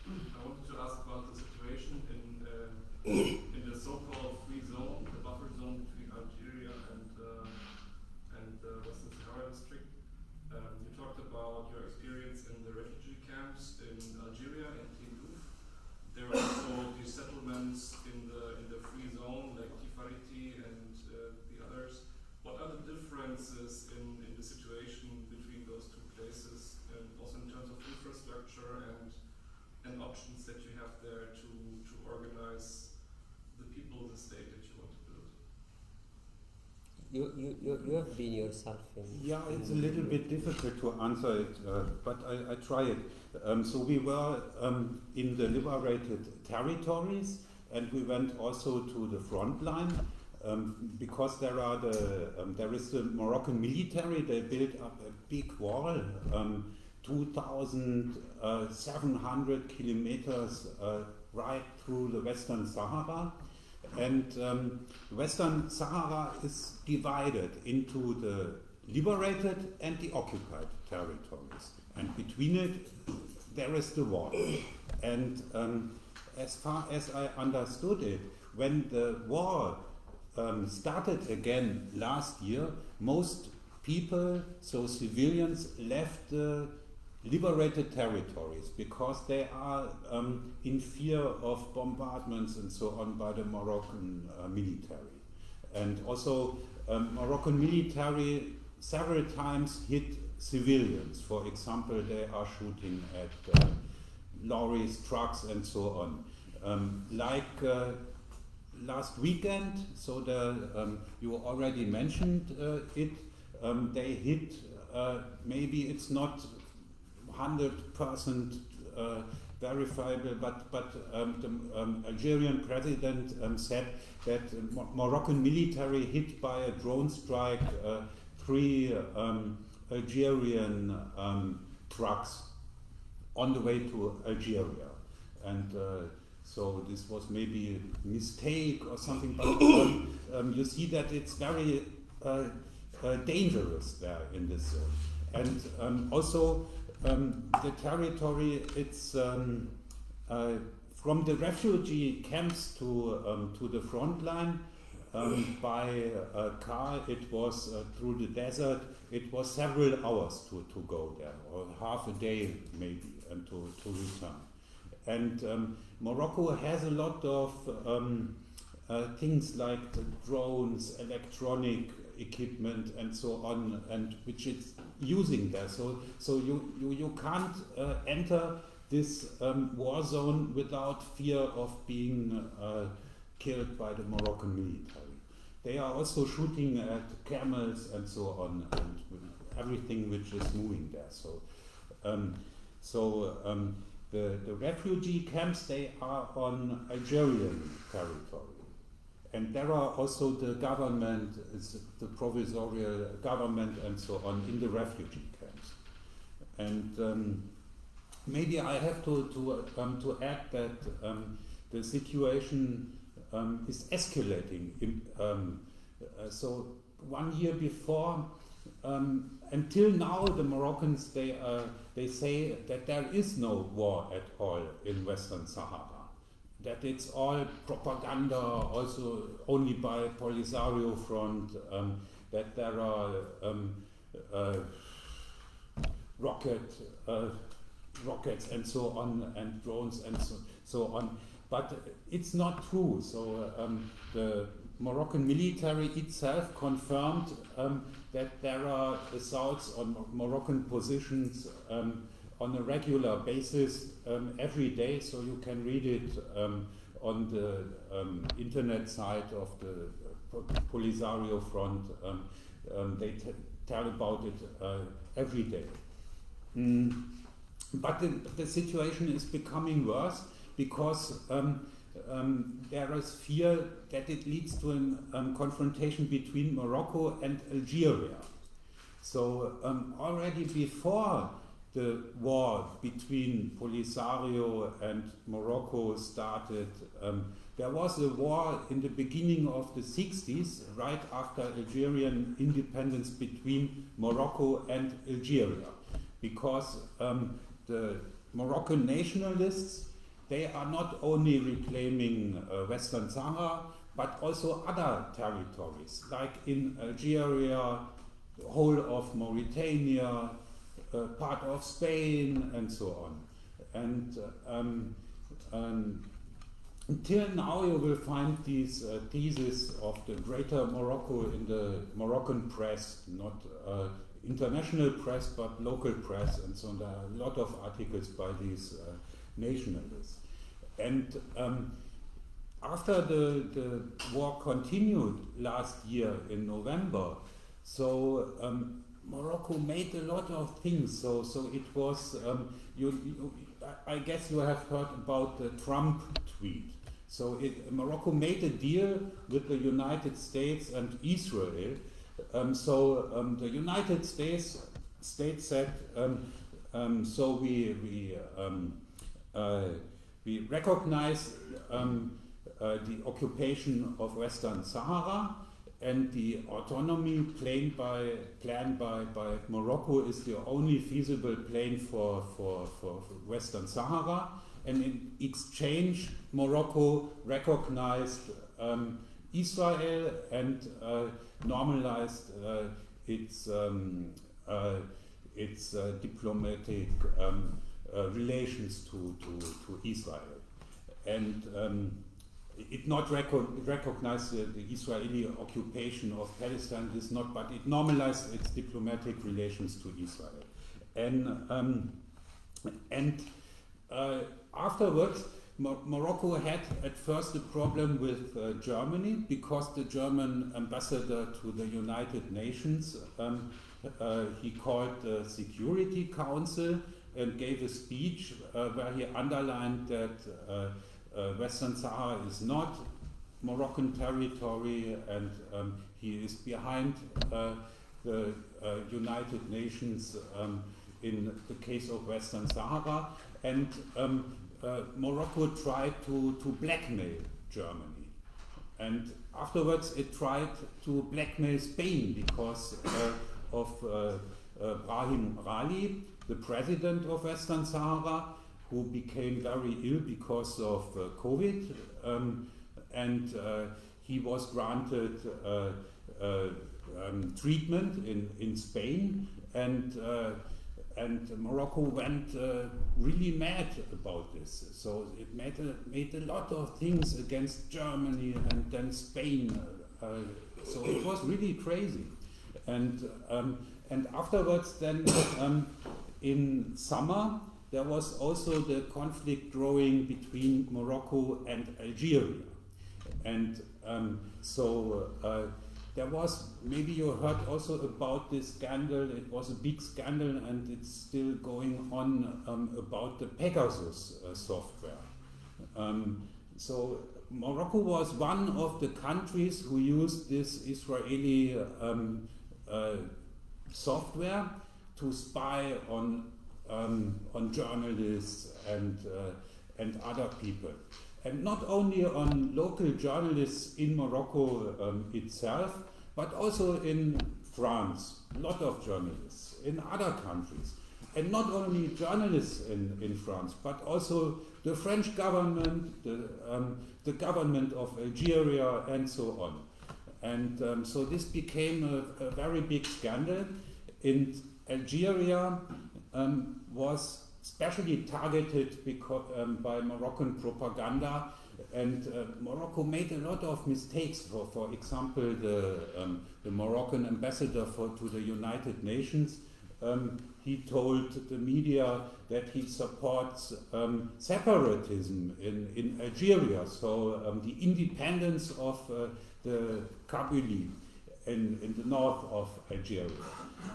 I wanted to ask about the situation in the so-called free zone, the buffer zone between Algeria and the Western Sahara district. You talked about your experience in the refugee camps in Algeria and Tindouf. There are also these settlements in the free zone like Tifariti and the others. What are the differences in the situation between those two places, and also in terms of infrastructure and options that you have there to organize the people, the state that you want to build? You have been yourself in. Yeah, it's a little bit difficult to answer it, but I try it. So we were in the liberated territories, and we went also to the front line. Because there is the Moroccan military. They built up a big wall, 2,700 kilometers right through the Western Sahara, and Western Sahara is divided into the liberated and the occupied territories, and between it there is the wall. And as far as I understood it, when the war started again last year, most people, so civilians, left the liberated territories because they are in fear of bombardments and so on by the Moroccan military. And also Moroccan military several times hit civilians. For example, they are shooting at lorries, trucks and so on. Last weekend, so you already mentioned it, they hit, maybe it's not 100% verifiable, but the Algerian president said that Moroccan military hit by a drone strike 3 Algerian trucks on the way to Algeria. And so this was maybe a mistake or something, but you see that it's very dangerous there in this zone. And also the territory, it's from the refugee camps to the front line. By car, it was through the desert. It was several hours to go there, or half a day maybe, and to return. And Morocco has a lot of things like the drones, electronic equipment, and so on, and which it's using there. So you can't enter this war zone without fear of being killed by the Moroccan military. They are also shooting at camels and so on, and everything which is moving there. The refugee camps, they are on Algerian territory. And there are also the government, the provisional government and so on in the refugee camps. And maybe I have to add that the situation is escalating. So 1 year before, until now, the Moroccans, they say that there is no war at all in Western Sahara. That it's all propaganda, also only by Polisario Front, that there are rockets and so on, and drones and so on. But it's not true. So the Moroccan military itself confirmed that there are assaults on Moroccan positions on a regular basis every day. So you can read it on the internet site of the Polisario Front. They tell about it every day. But the situation is becoming worse because there is fear that it leads to a confrontation between Morocco and Algeria. So already before the war between Polisario and Morocco started, there was a war in the beginning of the 60s, right after Algerian independence, between Morocco and Algeria, because the Moroccan nationalists, they are not only reclaiming Western Sahara, but also other territories, like in Algeria, the whole of Mauritania, part of Spain, and so on. And until now, you will find these theses of the Greater Morocco in the Moroccan press, not international press, but local press, and so on. There are a lot of articles by these nationalists. And after the war continued last year in November, so Morocco made a lot of things. So it was, I guess you have heard about the Trump tweet. So Morocco made a deal with the United States and Israel. The United States said, so we recognize the occupation of Western Sahara, and the autonomy planned by Morocco is the only feasible plan for Western Sahara. And in exchange, Morocco recognized Israel and normalized its diplomatic relations to Israel. And it not recognized the Israeli occupation of Palestine, but it normalized its diplomatic relations to Israel. And afterwards, Morocco had at first a problem with Germany, because the German ambassador to the United Nations, he called the Security Council and gave a speech where he underlined that Western Sahara is not Moroccan territory, and he is behind the United Nations in the case of Western Sahara. And Morocco tried to blackmail Germany. And afterwards it tried to blackmail Spain because of Brahim Rali, the president of Western Sahara, who became very ill because of COVID, and he was granted treatment in Spain, and Morocco went really mad about this. So it made a lot of things against Germany and then Spain. So it was really crazy. And afterwards, then in summer, there was also the conflict growing between Morocco and Algeria. And there was, maybe you heard also about this scandal. It was a big scandal, and it's still going on about the Pegasus software. So Morocco was one of the countries who used this Israeli software to spy on journalists and other people. And not only on local journalists in Morocco itself, but also in France, a lot of journalists, in other countries. And not only journalists in France, but also the French government, the government of Algeria, and so on. And so this became a very big scandal. in Algeria was especially targeted by Moroccan propaganda, and Morocco made a lot of mistakes. For example, the Moroccan ambassador to the United Nations, he told the media that he supports separatism in Algeria, so the independence of the Kabylie in the north of Algeria.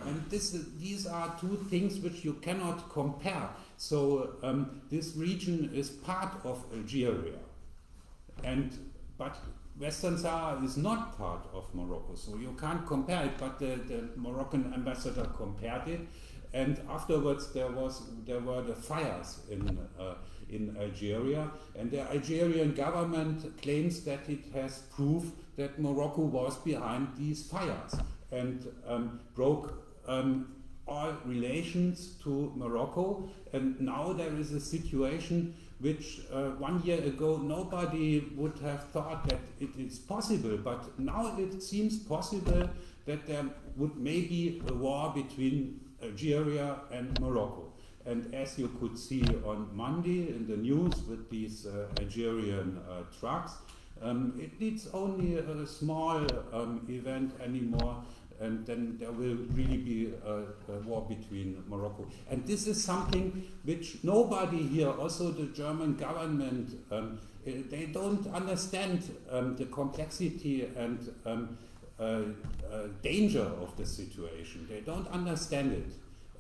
And these are two things which you cannot compare. So this region is part of Algeria, but Western Sahara is not part of Morocco, so you can't compare it. But the Moroccan ambassador compared it, and afterwards there were the fires in Algeria, and the Algerian government claims that it has proof that Morocco was behind these fires and broke all relations to Morocco. And now there is a situation which 1 year ago nobody would have thought that it is possible, but now it seems possible that there would maybe a war between Algeria and Morocco. And as you could see on Monday in the news with these Algerian trucks, it needs only a small event anymore, and then there will really be a war between Morocco. And this is something which nobody here, also the German government, they don't understand the complexity and danger of the situation. They don't understand it.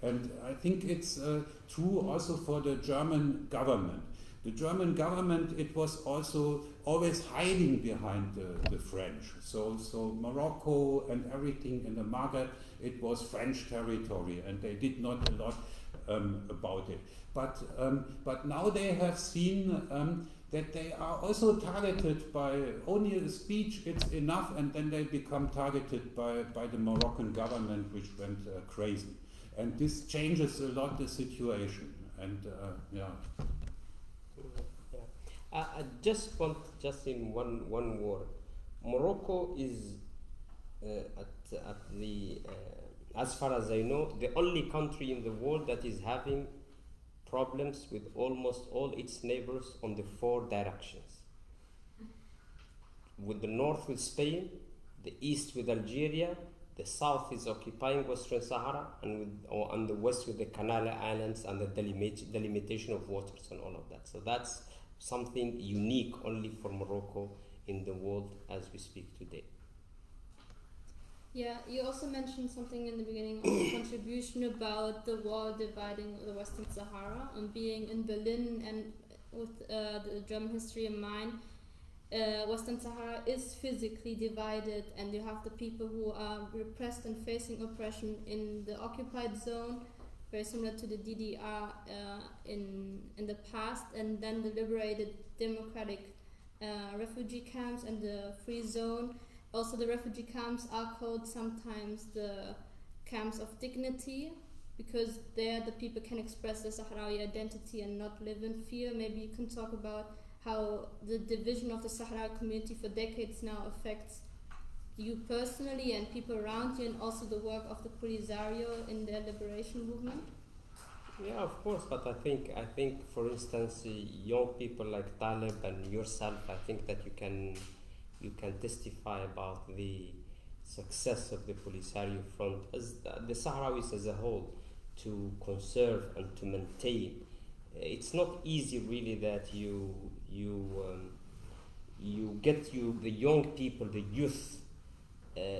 And I think it's true also for the German government. The German government, it was also always hiding behind the French. So Morocco and everything in the Maghreb, it was French territory, and they did not a lot about it. But now they have seen that they are also targeted by only a speech, it's enough, and then they become targeted by the Moroccan government, which went crazy. And this changes a lot the situation. And yeah. I just want, just in one word, Morocco is at the as far as I know, the only country in the world that is having problems with almost all its neighbors on the 4 directions. With the north with Spain, the east with Algeria, the south is occupying Western Sahara, and the west with the Canal Islands and the delimitation of waters and all of that. So that's something unique only for Morocco in the world as we speak today. Yeah, you also mentioned something in the beginning of the contribution about the wall dividing the Western Sahara, and being in Berlin and with the German history in mind. Western Sahara is physically divided, and you have the people who are repressed and facing oppression in the occupied zone, very similar to the DDR in the past, and then the liberated democratic refugee camps and the free zone. Also, the refugee camps are called sometimes the camps of dignity, because there the people can express their Sahrawi identity and not live in fear. Maybe you can talk about how the division of the Sahrawi community for decades now affects you personally and people around you, and also the work of the Polisario in their liberation movement. Yeah, of course, but I think for instance, young people like Taleb and yourself, I think that you can testify about the success of the Polisario Front as the Sahrawis as a whole to conserve and to maintain. It's not easy really that you get the young people, the youth,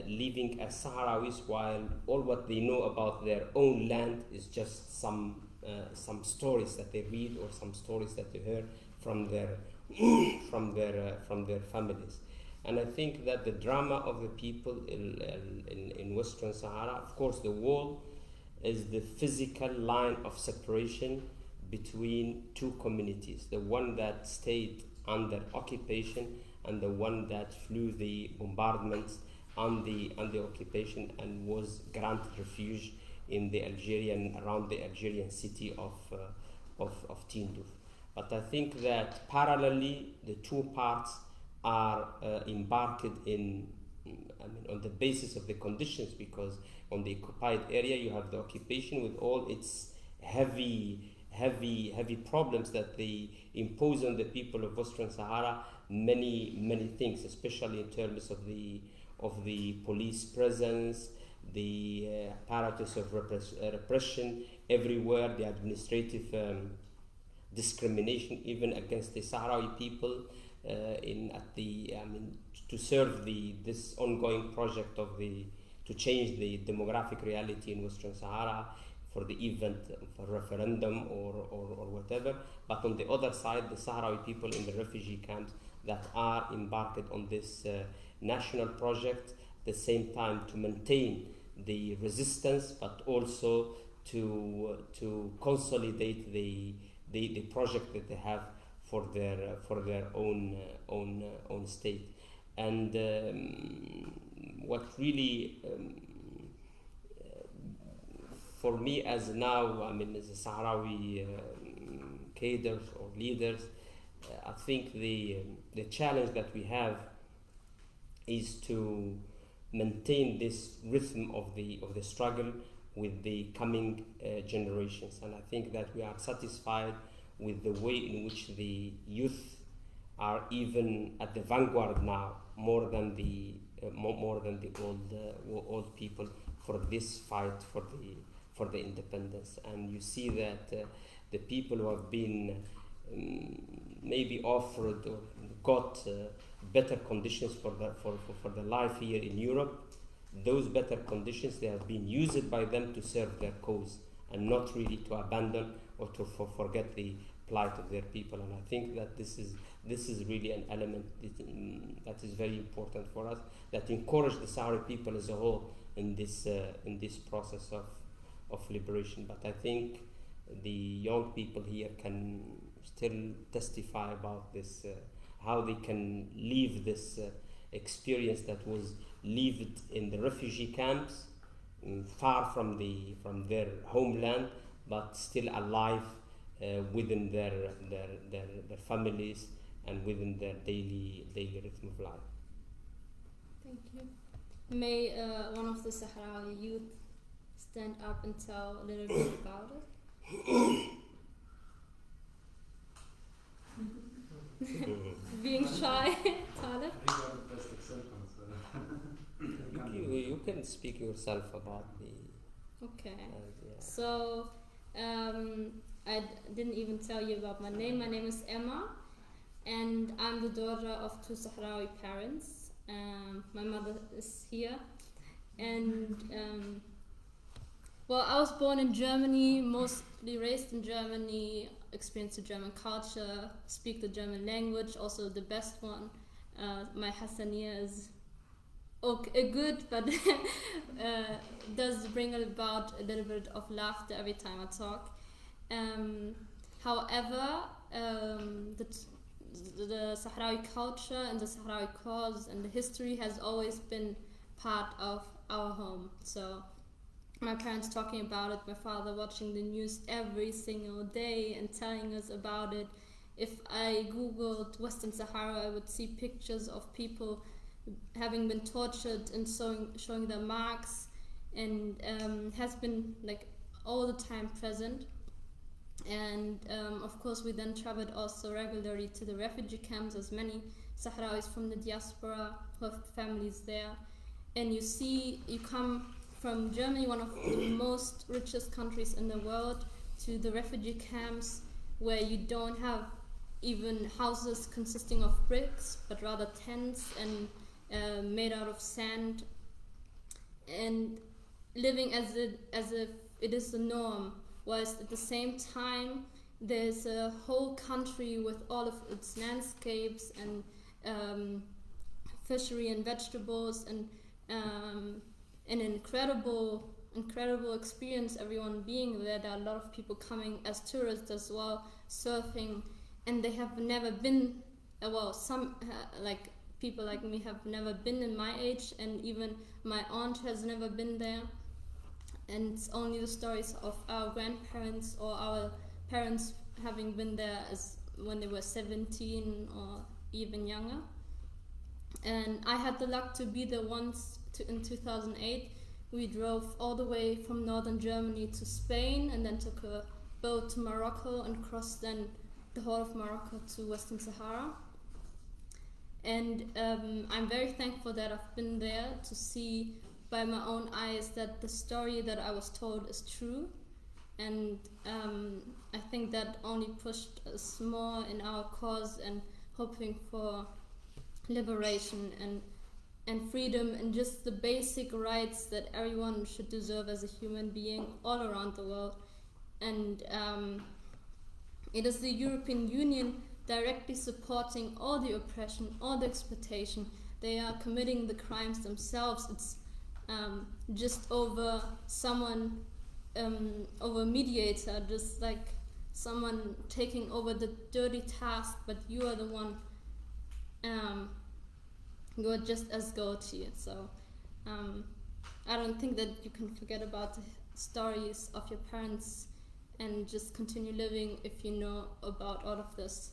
living as Sahrawis, while all what they know about their own land is just some stories that they read or some stories that they heard from their families. And I think that the drama of the people in Western Sahara, of course, the wall is the physical line of separation between two communities, the one that stayed under occupation and the one that flew the bombardments on the occupation and was granted refuge in the around the Algerian city of Tindouf. But I think that parallelly the two parts are embarked in on the basis of the conditions, because on the occupied area you have the occupation with all its heavy problems that they impose on the people of Western Sahara, many things, especially in terms of the police presence, the apparatus of repression everywhere, the administrative discrimination even against the Sahrawi people to serve this ongoing project to change the demographic reality in Western Sahara for the event of a referendum or whatever. But on the other side, the Sahrawi people in the refugee camps that are embarked on this national project, at the same time to maintain the resistance, but also to consolidate the project that they have for their own state. And what really for me as now, as a Sahrawi cadres or leaders, I think the challenge that we have is to maintain this rhythm of the struggle with the coming generations. And I think that we are satisfied with the way in which the youth are even at the vanguard now, more than the old people, for this fight for the independence. And you see that the people who have been maybe offered or got better conditions for the life here in Europe, those better conditions, they have been used by them to serve their cause and not really to abandon or to forget the plight of their people. And I think that this is really an element that is very important for us, that encourage the Sahrawi people as a whole in this process of liberation. But I think the young people here can still testify about this, how they can live this experience that was lived in the refugee camps, far from their homeland, but still alive within their families and within their daily rhythm of life. Thank you. May one of the Sahrawi youth stand up and tell a little bit about it? Being shy, Talib? I think I'm the best example. You can speak yourself about the... Okay. Yeah. So, I didn't even tell you about my name. My name is Emma, and I'm the daughter of two Sahrawi parents. My mother is here, and well, I was born in Germany, mostly raised in Germany, experienced the German culture, speak the German language, also the best one. My Hassaniya is okay, good, but does bring about a little bit of laughter every time I talk. However, the Sahrawi culture and the Sahrawi cause and the history has always been part of our home. So my parents talking about it, my father watching the news every single day and telling us about it. If I googled Western Sahara, I would see pictures of people having been tortured and showing their marks, and has been like all the time present. And of course we then traveled also regularly to the refugee camps, as many Sahrawis from the diaspora who have families there. And you come from Germany, one of the most richest countries in the world, to the refugee camps where you don't have even houses consisting of bricks, but rather tents and made out of sand, and living as if it is the norm, whilst at the same time there's a whole country with all of its landscapes and fishery and vegetables and an incredible experience, everyone being there. There are a lot of people coming as tourists as well, surfing, and they have never been, some like people like me have never been in my age, and even my aunt has never been there. And it's only the stories of our grandparents or our parents having been there as when they were 17 or even younger. And I had the luck to be there once in 2008. We drove all the way from northern Germany to Spain and then took a boat to Morocco and crossed then the whole of Morocco to Western Sahara. And I'm very thankful that I've been there to see by my own eyes that the story that I was told is true. And I think that only pushed us more in our cause and hoping for liberation and freedom and just the basic rights that everyone should deserve as a human being all around the world. And it is the European Union directly supporting all the oppression, all the exploitation. They are committing the crimes themselves. It's just over someone, over a mediator, just like someone taking over the dirty task, but you are the one, you are just as guilty. So I don't think that you can forget about the stories of your parents and just continue living if you know about all of this.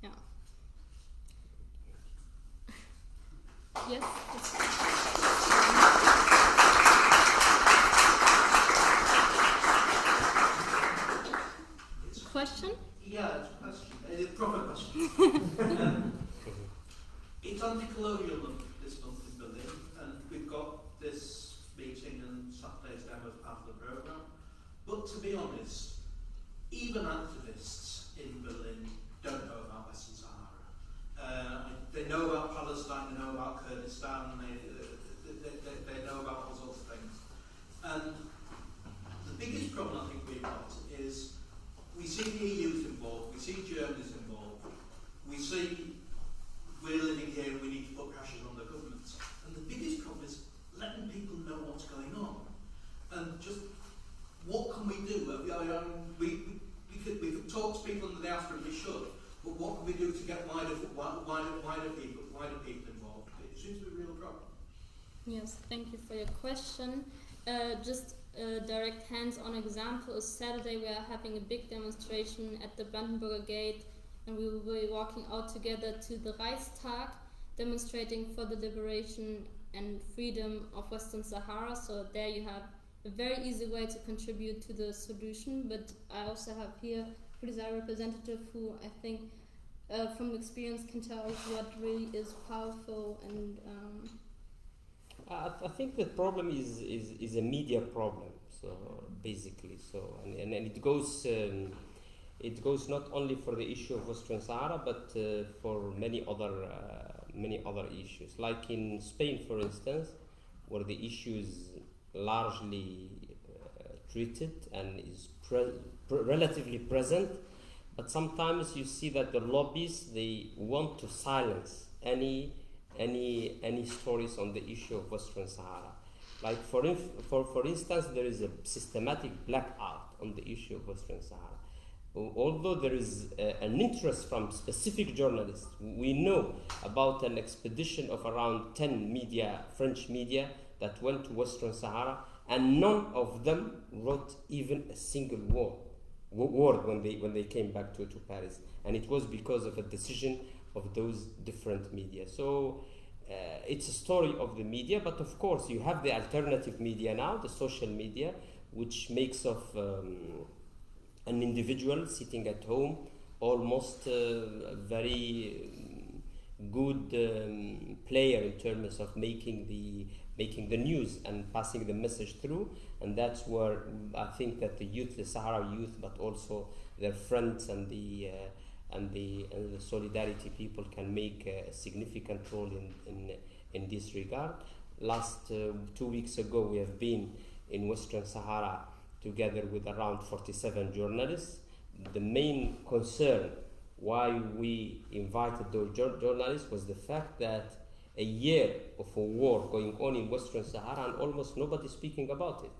Yeah. Yes? Question? Yeah, it's a question. A proper question. It's anti-colonial month this month in Berlin, and we've got this meeting and Saturday's demo as part of the programme. But to be honest, even activists in Berlin don't know about Western Sahara. They know about Palestine, they know about Kurdistan, they know about all sorts of things. And the biggest problem I think we've got is we see the EU's involved, we see Germany's involved, we see we're living here and we need to put pressures on the governments. And the biggest problem is letting people know what's going on. And just what can we do? We could talk to people in the diaspora, and we should, but what can we do to get wider people involved? It seems to be a real problem. Yes, thank you for your question. Just a direct hands-on example is Saturday we are having a big demonstration at the Brandenburger Gate, and we will be walking out together to the Reichstag, demonstrating for the liberation and freedom of Western Sahara. So there you have a very easy way to contribute to the solution. But I also have here a Polisario representative who I think from experience can tell us what really is powerful. And I think the problem is a media problem. So basically, and it goes not only for the issue of Western Sahara, but for many other issues. Like in Spain, for instance, where the issue is largely treated and is relatively present, but sometimes you see that the lobbies, they want to silence any stories on the issue of Western Sahara. Like for instance, there is a systematic blackout on the issue of Western Sahara. Although there is an interest from specific journalists, we know about an expedition of around 10 French media that went to Western Sahara, and none of them wrote even a single word when they came back to Paris, and it was because of a decision of those different media. So it's a story of the media, but of course you have the alternative media now, the social media, which makes of an individual sitting at home, almost a very good player in terms of making the news and passing the message through. And that's where I think that the youth, the Sahara youth, but also their friends and the solidarity people can make a significant role in this regard. Last 2 weeks ago, we have been in Western Sahara together with around 47 journalists. The main concern why we invited those journalists was the fact that a year of a war going on in Western Sahara and almost nobody speaking about it.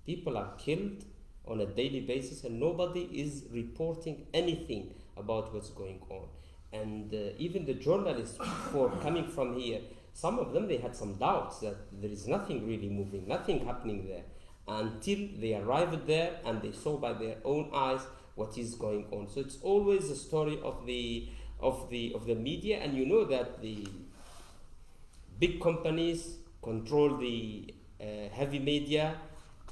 People are killed on a daily basis and nobody is reporting anything about what's going on. And even the journalists for coming from here, some of them, they had some doubts that there is nothing really moving, nothing happening there, until they arrived there and they saw by their own eyes what is going on. So it's always a story of the media, and you know that big companies control the heavy media,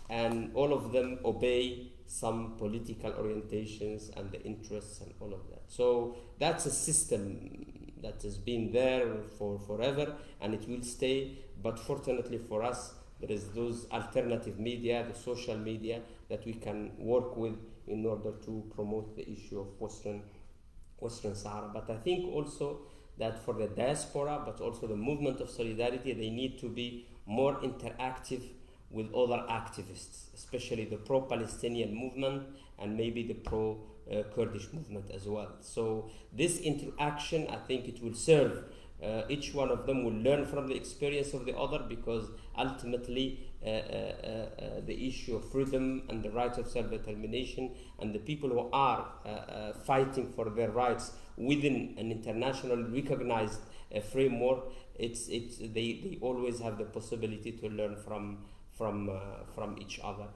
and all of them obey some political orientations and the interests and all of that. So that's a system that has been there for forever, and it will stay. But fortunately for us, there is those alternative media, the social media, that we can work with in order to promote the issue of Western Sahara. But I think also that for the diaspora, but also the movement of solidarity, they need to be more interactive with other activists, especially the pro-Palestinian movement and maybe the pro-Kurdish movement as well. So this interaction, I think it will serve. Each one of them will learn from the experience of the other, because ultimately the issue of freedom and the right of self-determination and the people who are fighting for their rights within an internationally recognized framework, they always have the possibility to learn from each other.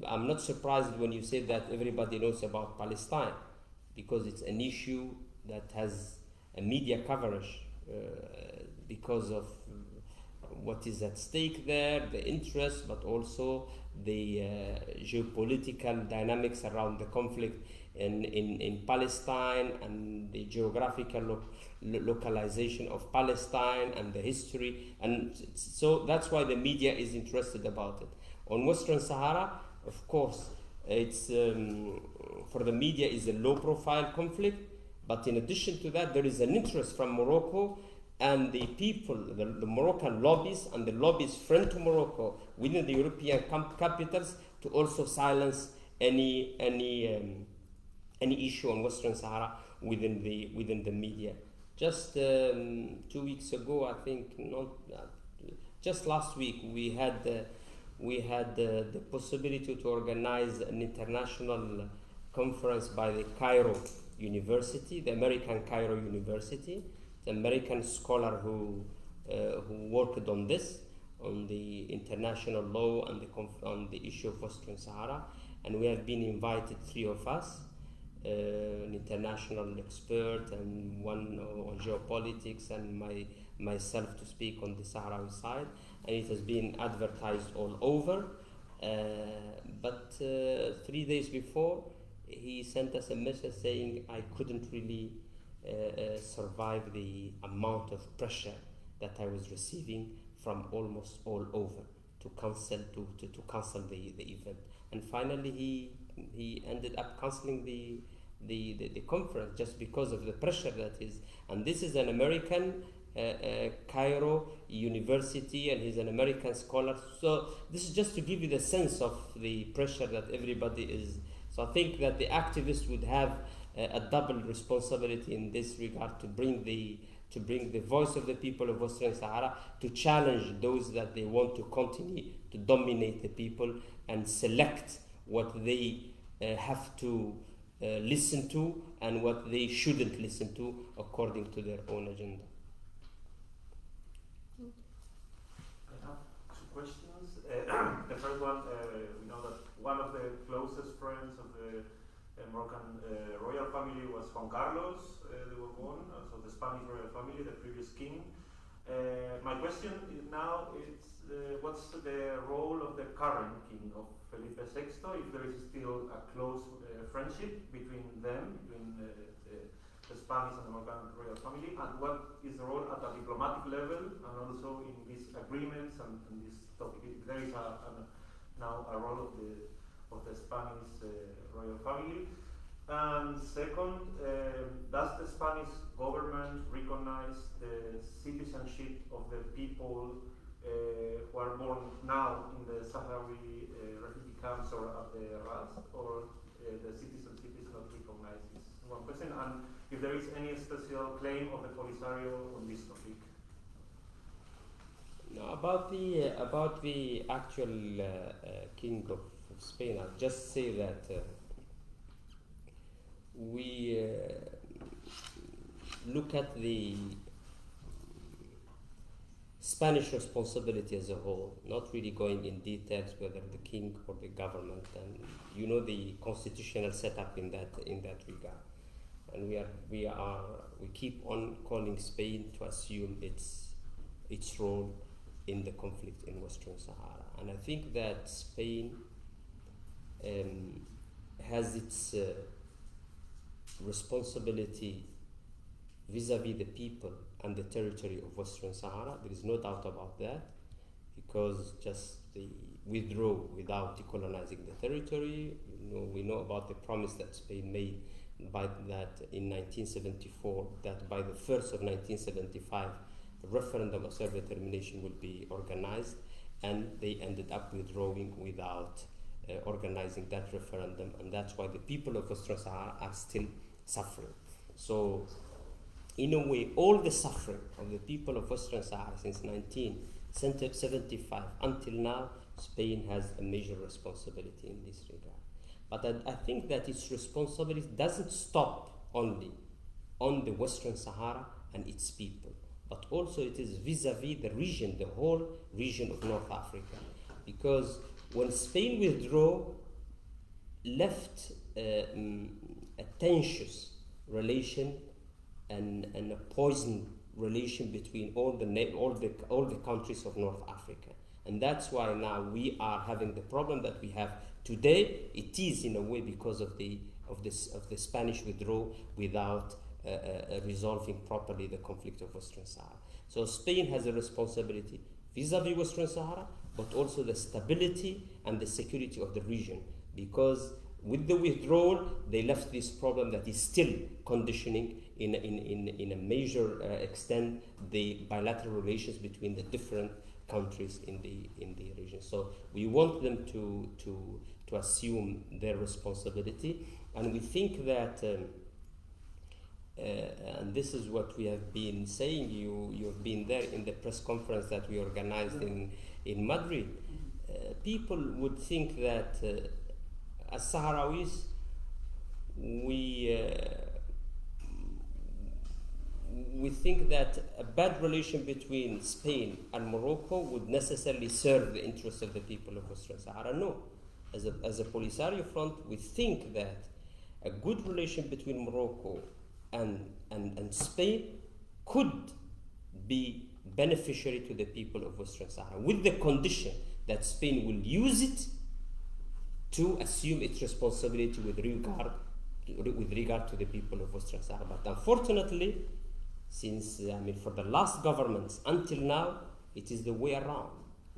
I'm not surprised when you say that everybody knows about Palestine, because it's an issue that has a media coverage because of what is at stake there, the interest, but also the geopolitical dynamics around the conflict in Palestine, and the geographical localization of Palestine and the history. And so that's why the media is interested about it. On Western Sahara, of course, it's for the media is a low profile conflict, but in addition to that, there is an interest from Morocco and the people, the Moroccan lobbies and the lobbies friend to Morocco within the European capitals, to also silence any issue on Western Sahara within the media. Just 2 weeks ago, I think, just last week, we had the possibility to organize an international conference by the Cairo University, the American Cairo University, the American scholar who worked on this, on the international law and on the issue of Western Sahara. And we have been invited, 3 of us, an international expert and one on geopolitics, and myself to speak on the Sahrawi side. And it has been advertised all over. But 3 days before, he sent us a message saying I couldn't really survive the amount of pressure that I was receiving from almost all over to cancel the event. And finally he ended up cancelling the conference just because of the pressure that is. And this is an American Cairo University, and he's an American scholar. So this is just to give you the sense of the pressure that everybody is. So I think that the activists would have a double responsibility in this regard, to bring the voice of the people of Western Sahara, to challenge those that they want to continue to dominate the people and select what they have to listen to and what they shouldn't listen to according to their own agenda. I have 2 questions. The first one, we know that one of the closest friends of the Moroccan royal family was Juan Carlos de Bourbon, so the Spanish royal family, the previous king. My question is now, what's the role of the current king, of Felipe VI, if there is still a close friendship between them, between the Spanish and the Moroccan royal family, and what is the role at a diplomatic level, and also in these agreements and this topic? If there is now a role of the Spanish royal family. And second, does the Spanish government recognize the citizenship of the people who are born now in the Sahrawi refugee camps or at the Haus, or the citizenship is not recognized? This is one question. And if there is any special claim of the Polisario on this topic. No, about the actual king of Spain, I'll just say that we look at the Spanish responsibility as a whole, not really going in details whether the king or the government, and you know the constitutional setup in that regard. And we keep on calling Spain to assume its its role in the conflict in Western Sahara. And I think that Spain has its responsibility vis-à-vis the people and the territory of Western Sahara. There is no doubt about that, because just the withdraw without decolonizing the territory. We know about the promise that Spain made by that in 1974, that by the 1st of 1975, a referendum of self-determination will be organized, and they ended up withdrawing without organizing that referendum, and that's why the people of Western Sahara are still suffering. So, in a way, all the suffering of the people of Western Sahara since 1975 until now, Spain has a major responsibility in this regard. But I think that its responsibility doesn't stop only on the Western Sahara and its people, but also it is vis-à-vis the region, the whole region of North Africa. Because when Spain withdrew, left a tensious relation and a poisoned relation between all the countries of North Africa. And that's why now we are having the problem that we have today. It is in a way because of the Spanish withdrawal without resolving properly the conflict of Western Sahara. So Spain has a responsibility vis-à-vis Western Sahara, but also the stability and the security of the region, because with the withdrawal they left this problem that is still conditioning in a major extent the bilateral relations between the different countries in the region. So we want them to assume their responsibility, and we think that and this is what we have been saying. You have been there in the press conference that we organized in Madrid. People would think that as Sahrawis we think that a bad relation between Spain and Morocco would necessarily serve the interests of the people of Western Sahara. No. As a Polisario front, we think that a good relation between Morocco and Spain could be beneficiary to the people of Western Sahara, with the condition that Spain will use it to assume its responsibility with regard to the people of Western Sahara. But unfortunately, since for the last governments until now, it is the way around,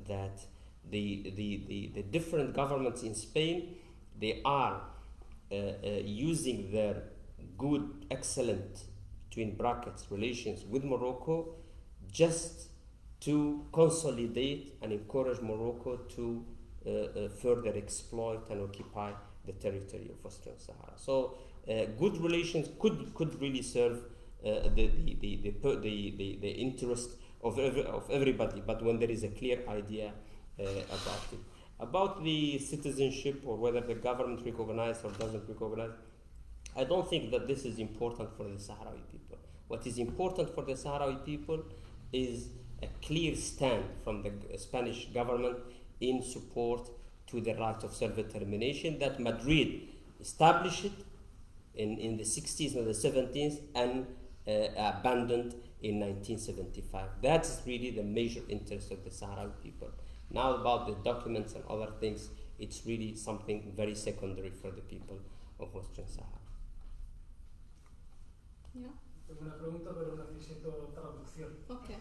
that the different governments in Spain, they are using their good, excellent, between brackets, relations with Morocco just to consolidate and encourage Morocco to further exploit and occupy the territory of Western Sahara. So good relations could really serve the interest of everybody, but when there is a clear idea about it. About the citizenship, or whether the government recognizes or doesn't recognize, I don't think that this is important for the Sahrawi people. What is important for the Sahrawi people is a clear stand from the Spanish government in support to the right of self-determination that Madrid established in the 60s and the 70s and abandoned in 1975. That's really the major interest of the Sahrawi people. Now about the documents and other things, it's really something very secondary for the people of Western Sahara. Yeah. Tengo una pregunta, pero necesito traducción. Okay.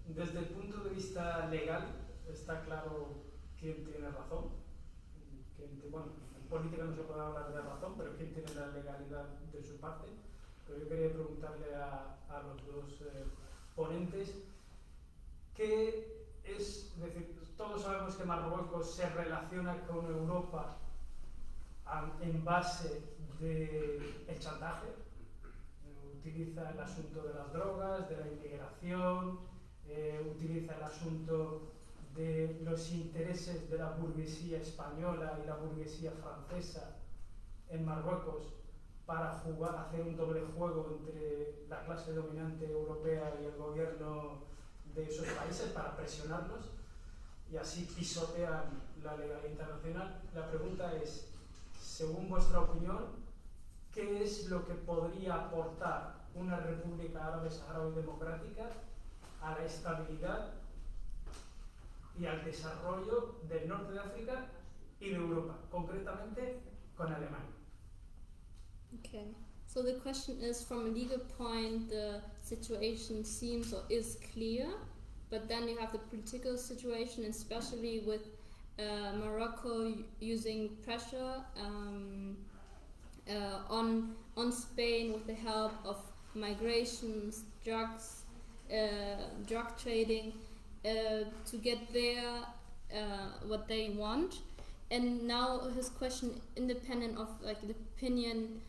Desde el punto de vista legal, está claro quién tiene razón. Bueno, en política no se puede hablar de razón, pero quién tiene la legalidad de su parte. Pero yo quería preguntarle a los dos ponentes qué es decir, todos sabemos que Marruecos se relaciona con Europa en base del chantaje, utiliza el asunto de las drogas, de la inmigración, utiliza el asunto de los intereses de la burguesía española y la burguesía francesa en Marruecos para hacer un doble juego entre la clase dominante europea y el gobierno de esos países para presionarlos, y así pisotean la legalidad internacional. La pregunta es, según vuestra opinión, ¿qué es lo que podría aportar una República Árabe Saharaui Democrática a la estabilidad y al desarrollo del norte de África y de Europa, concretamente con Alemania. Okay. So the question is, from a legal point, the situation seems or is clear, but then you have the political situation, especially with Morocco using pressure on Spain with the help of migrations, drugs, drug trading, to get what they want. And now his question, independent of like the opinion,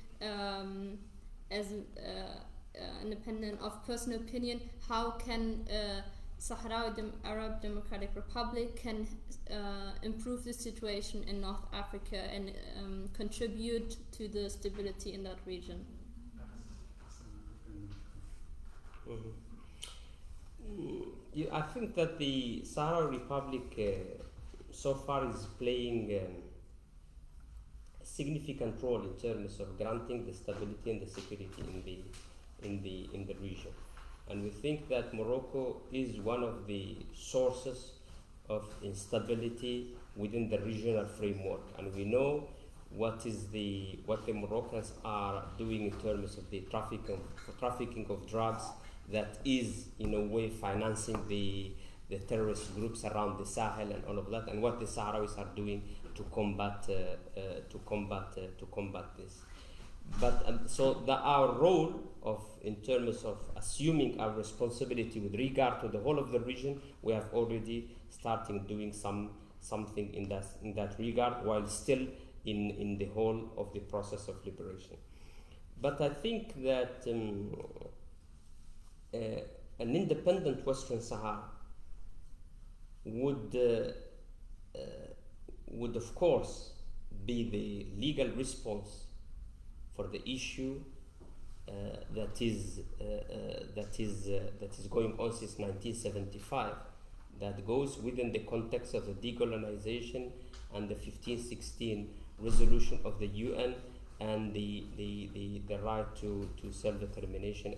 independent of personal opinion, how can Sahrawi Arab Democratic Republic can improve the situation in North Africa and contribute to the stability in that region? I think that the Sahara Republic so far is playing a significant role in terms of granting the stability and the security in the region. And we think that Morocco is one of the sources of instability within the regional framework. And we know what the Moroccans are doing in terms of the trafficking of drugs that is in a way financing the terrorist groups around the Sahel and all of that, and what the Sahrawis are doing to combat this. But so our role in terms of assuming our responsibility with regard to the whole of the region, we have already started doing something in that regard, while still in the whole of the process of liberation. But I think that an independent Western Sahara would of course be the legal response for the issue that is going on since 1975, that goes within the context of the decolonization and the 1516 resolution of the UN and the right to self-determination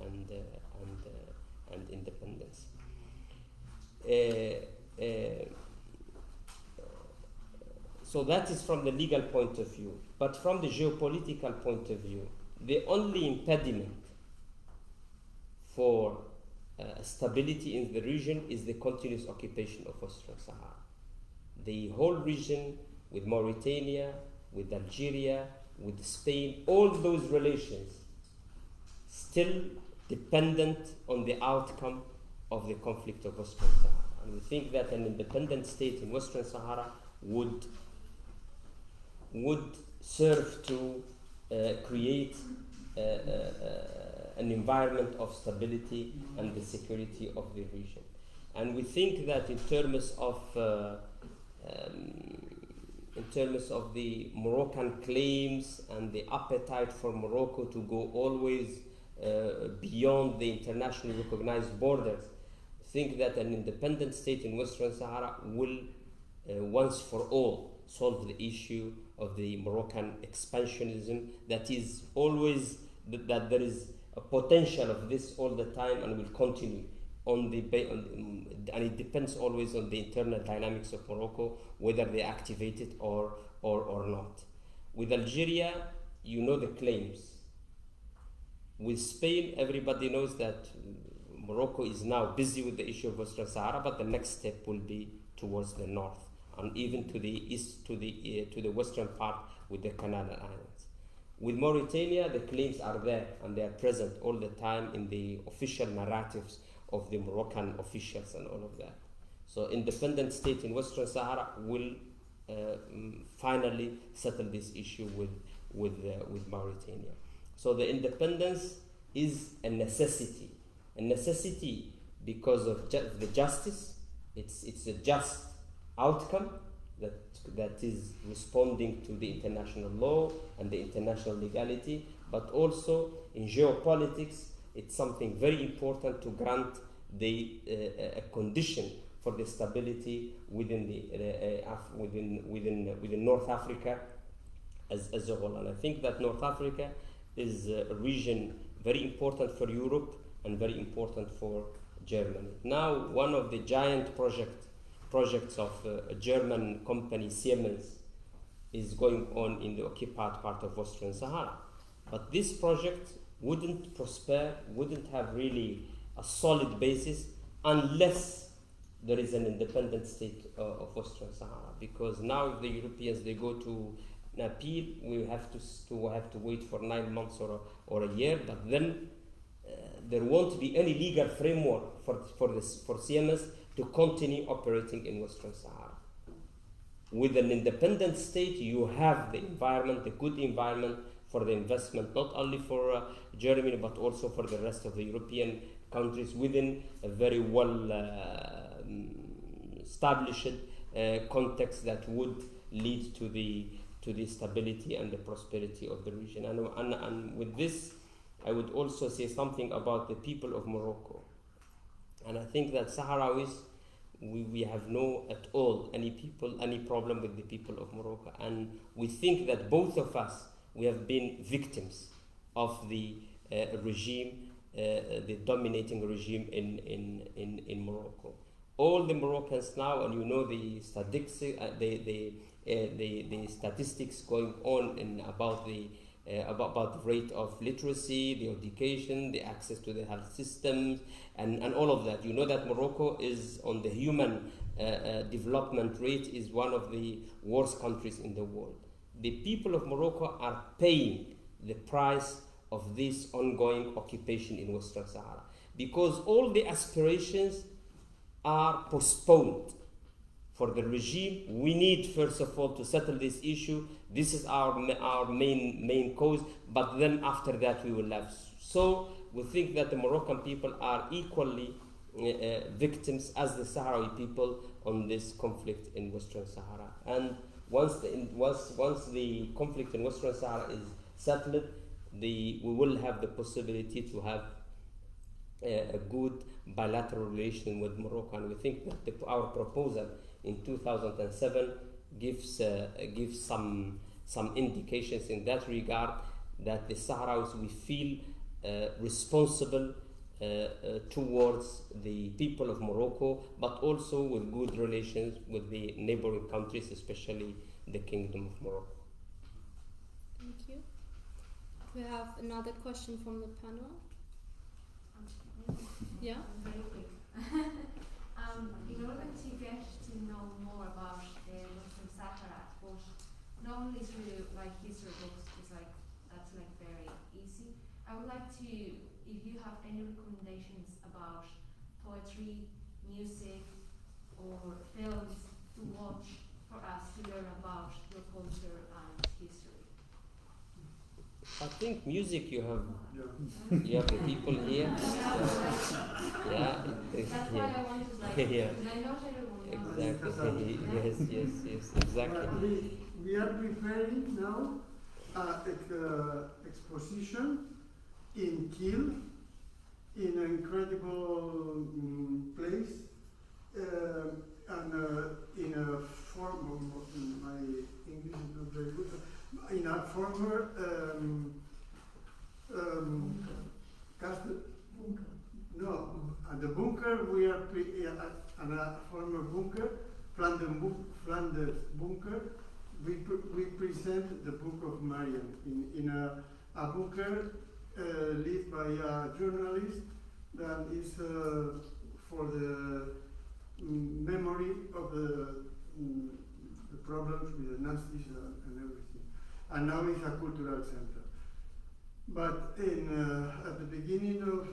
and independence. So that is from the legal point of view. But from the geopolitical point of view, the only impediment for stability in the region is the continuous occupation of Western Sahara. The whole region, with Mauritania, with Algeria, with Spain, all those relations still dependent on the outcome of the conflict of Western Sahara. And we think that an independent state in Western Sahara would serve to create an environment of stability and the security of the region. And we think that in terms of the Moroccan claims and the appetite for Morocco to go always beyond the internationally recognized borders, think that an independent state in Western Sahara will once for all solve the issue of the Moroccan expansionism that is always, that there is a potential of this all the time and will continue and it depends always on the internal dynamics of Morocco, whether they activate it or not. With Algeria, you know the claims. With Spain, everybody knows that Morocco is now busy with the issue of Western Sahara, but the next step will be towards the north and even to the east, to the western part with the Canal Islands. With Mauritania, the claims are there and they are present all the time in the official narratives of the Moroccan officials and all of that. So independent state in Western Sahara will finally settle this issue with Mauritania. So the independence is a necessity because of the justice. It's a just outcome that is responding to the international law and the international legality, but also in geopolitics, it's something very important to grant a condition for the stability within North Africa as a whole. And I think that North Africa is a region very important for Europe and very important for Germany. Now, one of the giant projects of a German company, Siemens, is going on in the occupied part of Western Sahara. But this project wouldn't prosper, wouldn't have really a solid basis unless there is an independent state of Western Sahara. Because now if the Europeans, they go to an appeal, we have to wait for 9 months or a year, but then there won't be any legal framework for Siemens to continue operating in Western Sahara. With an independent state, you have the environment, the good environment for the investment, not only for Germany, but also for the rest of the European countries within a very well established context that would lead to the stability and the prosperity of the region. And with this, I would also say something about the people of Morocco. And I think that Sahrawis, we have no at all any problem with the people of Morocco. And we think that both of us, we have been victims of the regime, the dominating regime in Morocco. All the Moroccans now, and you know the statistics, the statistics going on about the rate of literacy, the education, the access to the health systems, and all of that. You know that Morocco is on the human development rate is one of the worst countries in the world. The people of Morocco are paying the price of this ongoing occupation in Western Sahara, because all the aspirations are postponed for the regime. We need, first of all, to settle this issue. This is our main cause, but then after that we will have. So we think that the Moroccan people are equally victims as the Sahrawi people on this conflict in Western Sahara. And once the conflict in Western Sahara is settled, we will have the possibility to have a good bilateral relation with Morocco. And we think that our proposal in 2007 gives some indications in that regard, that the Sahrawis, we feel responsible towards the people of Morocco, but also with good relations with the neighboring countries, especially the Kingdom of Morocco. Thank you. We have another question from the panel. Yeah? Very quick. In order to get to know more about Western Sahara, but not only through history books, that's very easy. I would like to, if you have any recommendations about poetry, music, or films to watch for us to learn about your culture and history. I think music, you have the people here. Yeah. That's why I wanted yeah. I know everyone knows. Exactly. yes, exactly. We are preparing now exposition in Kiel, in an incredible place, and in a form of my English is not very good. In a former the bunker, we are in a former bunker, Flanders bunker. We present the Book of Mariam in a bunker led by a journalist that is for the memory of the problems with the Nazis and everything. And now it's a cultural center. But at the beginning of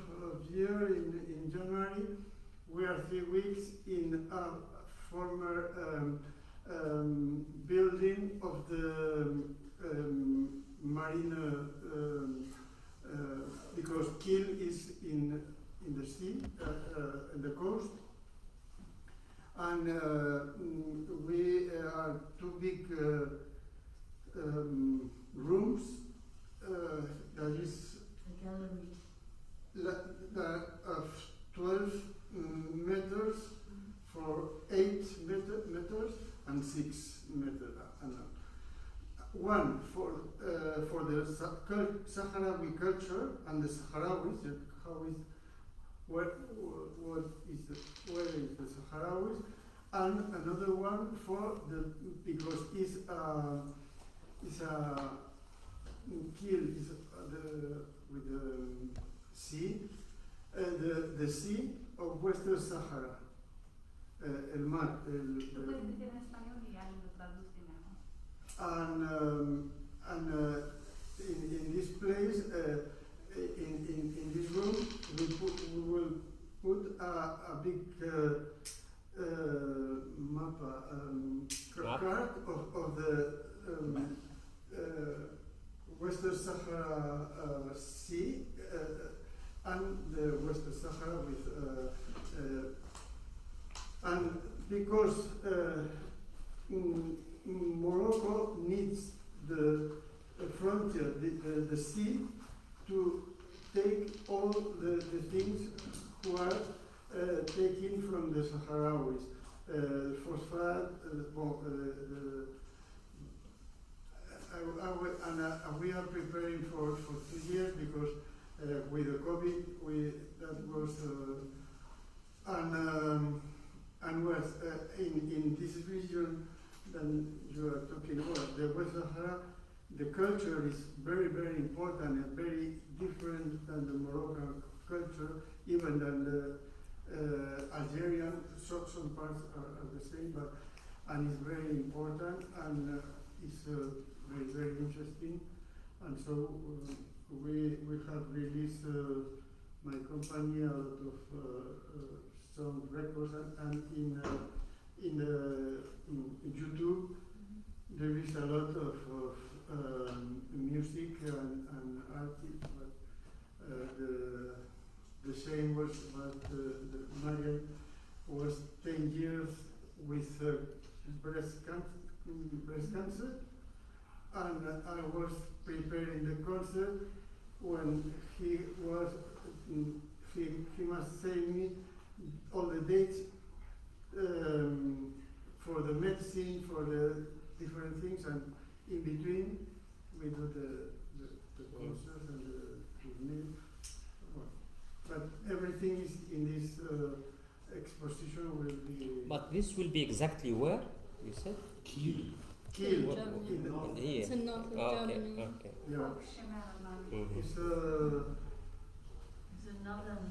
year, in January, we are 3 weeks in a former building of the marine, because Kiel is in the sea, in the coast, and we are 2 big rooms. That is of 12 meters for 8 meters and 6 meters. one for the Sahrawi culture and the Sahrawis. How is where is the Sahrawis, and another one for the because it's a kill is with the sea, the sea of Western Sahara, el mar. Tú puedes decir en español y ya lo traduce mejor. And in this place, in this room, we will put a big card of the Western Sahara Sea and the Western Sahara with and because Morocco needs the frontier, the sea, to take all the things who are taken from the Sahrawis, phosphate, and we are preparing for 2 years because with the COVID, that was and was in this region that you are talking about, the West Sahara. The culture is very, very important and very different than the Moroccan culture, even than the Algerian. Some parts are the same, but and it's very important and it's very, very interesting. And so we have released my company a lot of some records and in YouTube there is a lot of music and artists, but the same was what Marian was 10 years with breast cancer, and I was preparing the concert when he must say me all the dates for the medicine, for the different things, and in between we do the concerts and the meal. But everything is in this exposition will be. But this will be exactly where you said? Kiel. Kiel. In here. It's in north of Okay, Germany. okay. Yeah. Mhm. It's northern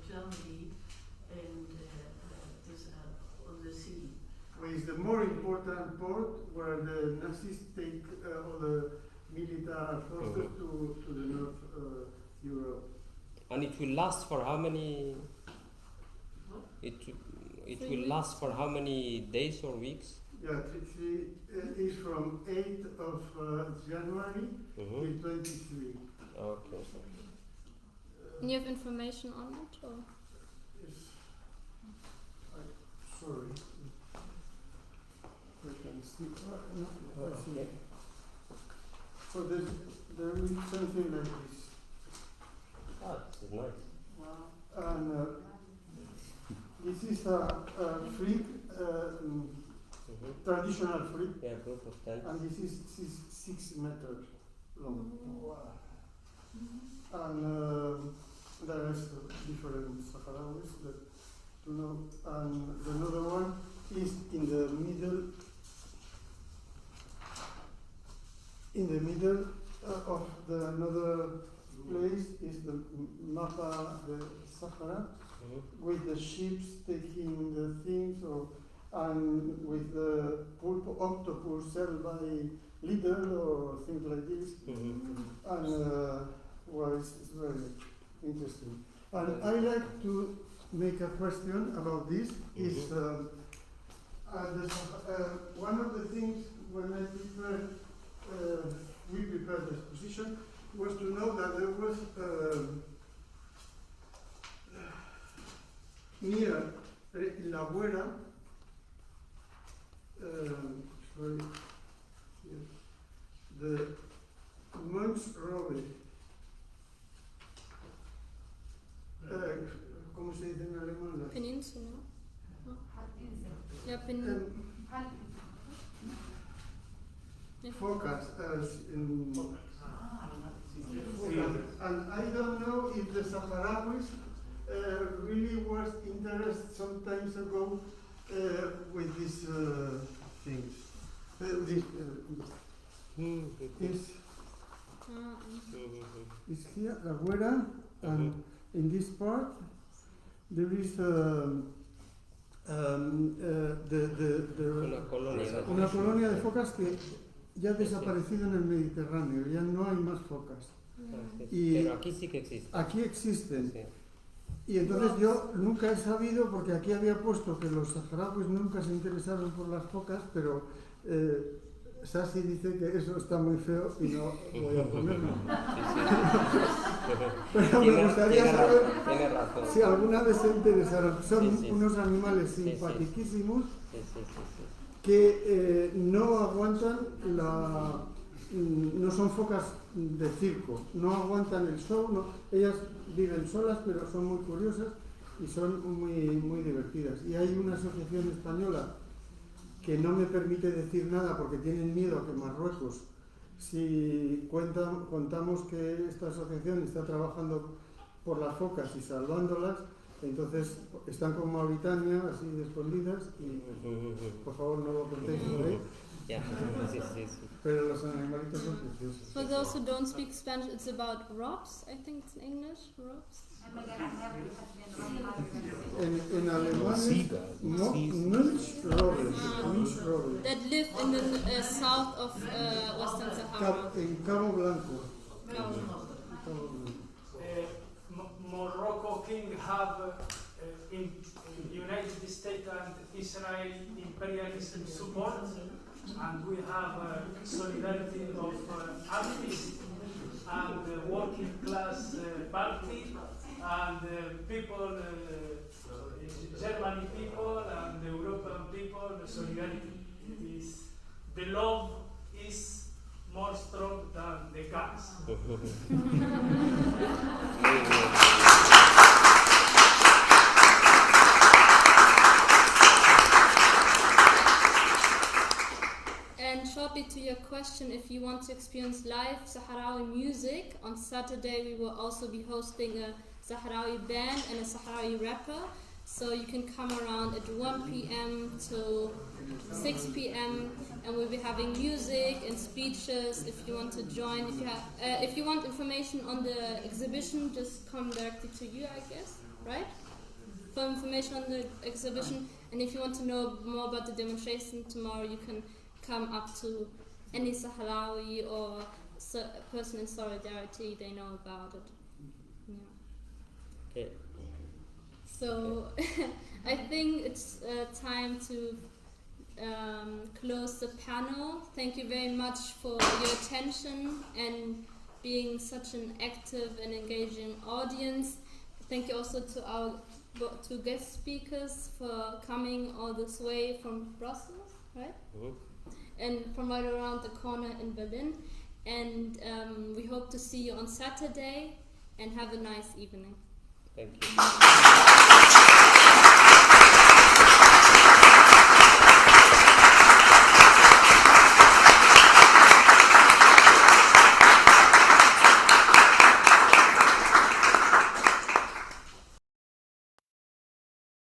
Germany and is on the sea. It's the more important port where the Nazis take all the military forces to the North Europe. And it will last for how many? It will last for how many days or weeks? Yeah, it's from 8th of January till 23. Okay. And you have information on it, or? Yes. Sorry. I can see. No, I see. So there is something like this. Ah, this is nice. Wow. And this is a freak, traditional freak. Yeah, group of tents. And this is 6 meters long. Wow. And there is different Sahrawis that you know. And another one is in the middle. In the middle of the another place is the Mapa, the Sahara, with the ships taking the things, and with the octopus sold by Lidl or things like this. And well, it's very interesting. And I like to make a question about this. Is one of the things when I prepared, we prepared the exposition, was to know that there was near La Buena, sorry, yes, the Mons Robe. ¿Cómo se dice en alemán? Peninsula. Halbinsel. Yeah, peninsula. focus and I don't know if the Sahrawis really was interested some times ago with these things. Is here La Güera, and in this part there is una colonia de focas que ya ha desaparecido en el Mediterráneo, ya no hay más focas. Pero aquí sí que existen. Aquí existen. Sí. Y entonces yo nunca he sabido, porque aquí había puesto que los saharauis nunca se interesaron por las focas, pero Sasi dice que eso está muy feo y no voy a ponerlo. Pero me gustaría saber si alguna vez se interesaron. Son unos animales simpaticísimos que no aguantan no son focas de circo, no aguantan el show, ellas viven solas pero son muy curiosas y son muy divertidas. Y hay una asociación española que no me permite decir nada porque tienen miedo a que Marruecos, si contamos que esta asociación está trabajando por las focas y salvándolas, entonces están con Mauritania así de escondidas y por favor no lo contéis por ahí. Pero los animalitos son preciosos. For those who don't speak Spanish, it's about robs, I think it's in English, robs. En alemán es Münchrobe. That live in the south of Western Sahara. En Cabo Blanco. Morocco king have in United States and Israel imperialism support, and we have solidarity of artists and working class party and people, German people and European people. The solidarity is, the love is more strong than the guns. And shortly to your question, if you want to experience live Sahrawi music, on Saturday we will also be hosting a Sahrawi band and a Sahrawi rapper. So you can come around at 1 p.m. to 6 p.m. and we'll be having music and speeches. If you want to join, if you want information on the exhibition, just come directly to you, I guess, right? For information on the exhibition, and if you want to know more about the demonstration tomorrow, you can come up to any Sahrawi or person in solidarity, they know about it. Yeah. Okay. So I think it's time to close the panel. Thank you very much for your attention and being such an active and engaging audience. Thank you also to our two guest speakers for coming all this way from Brussels, right? Mm-hmm. And from right around the corner in Berlin. And we hope to see you on Saturday and have a nice evening. Thank you.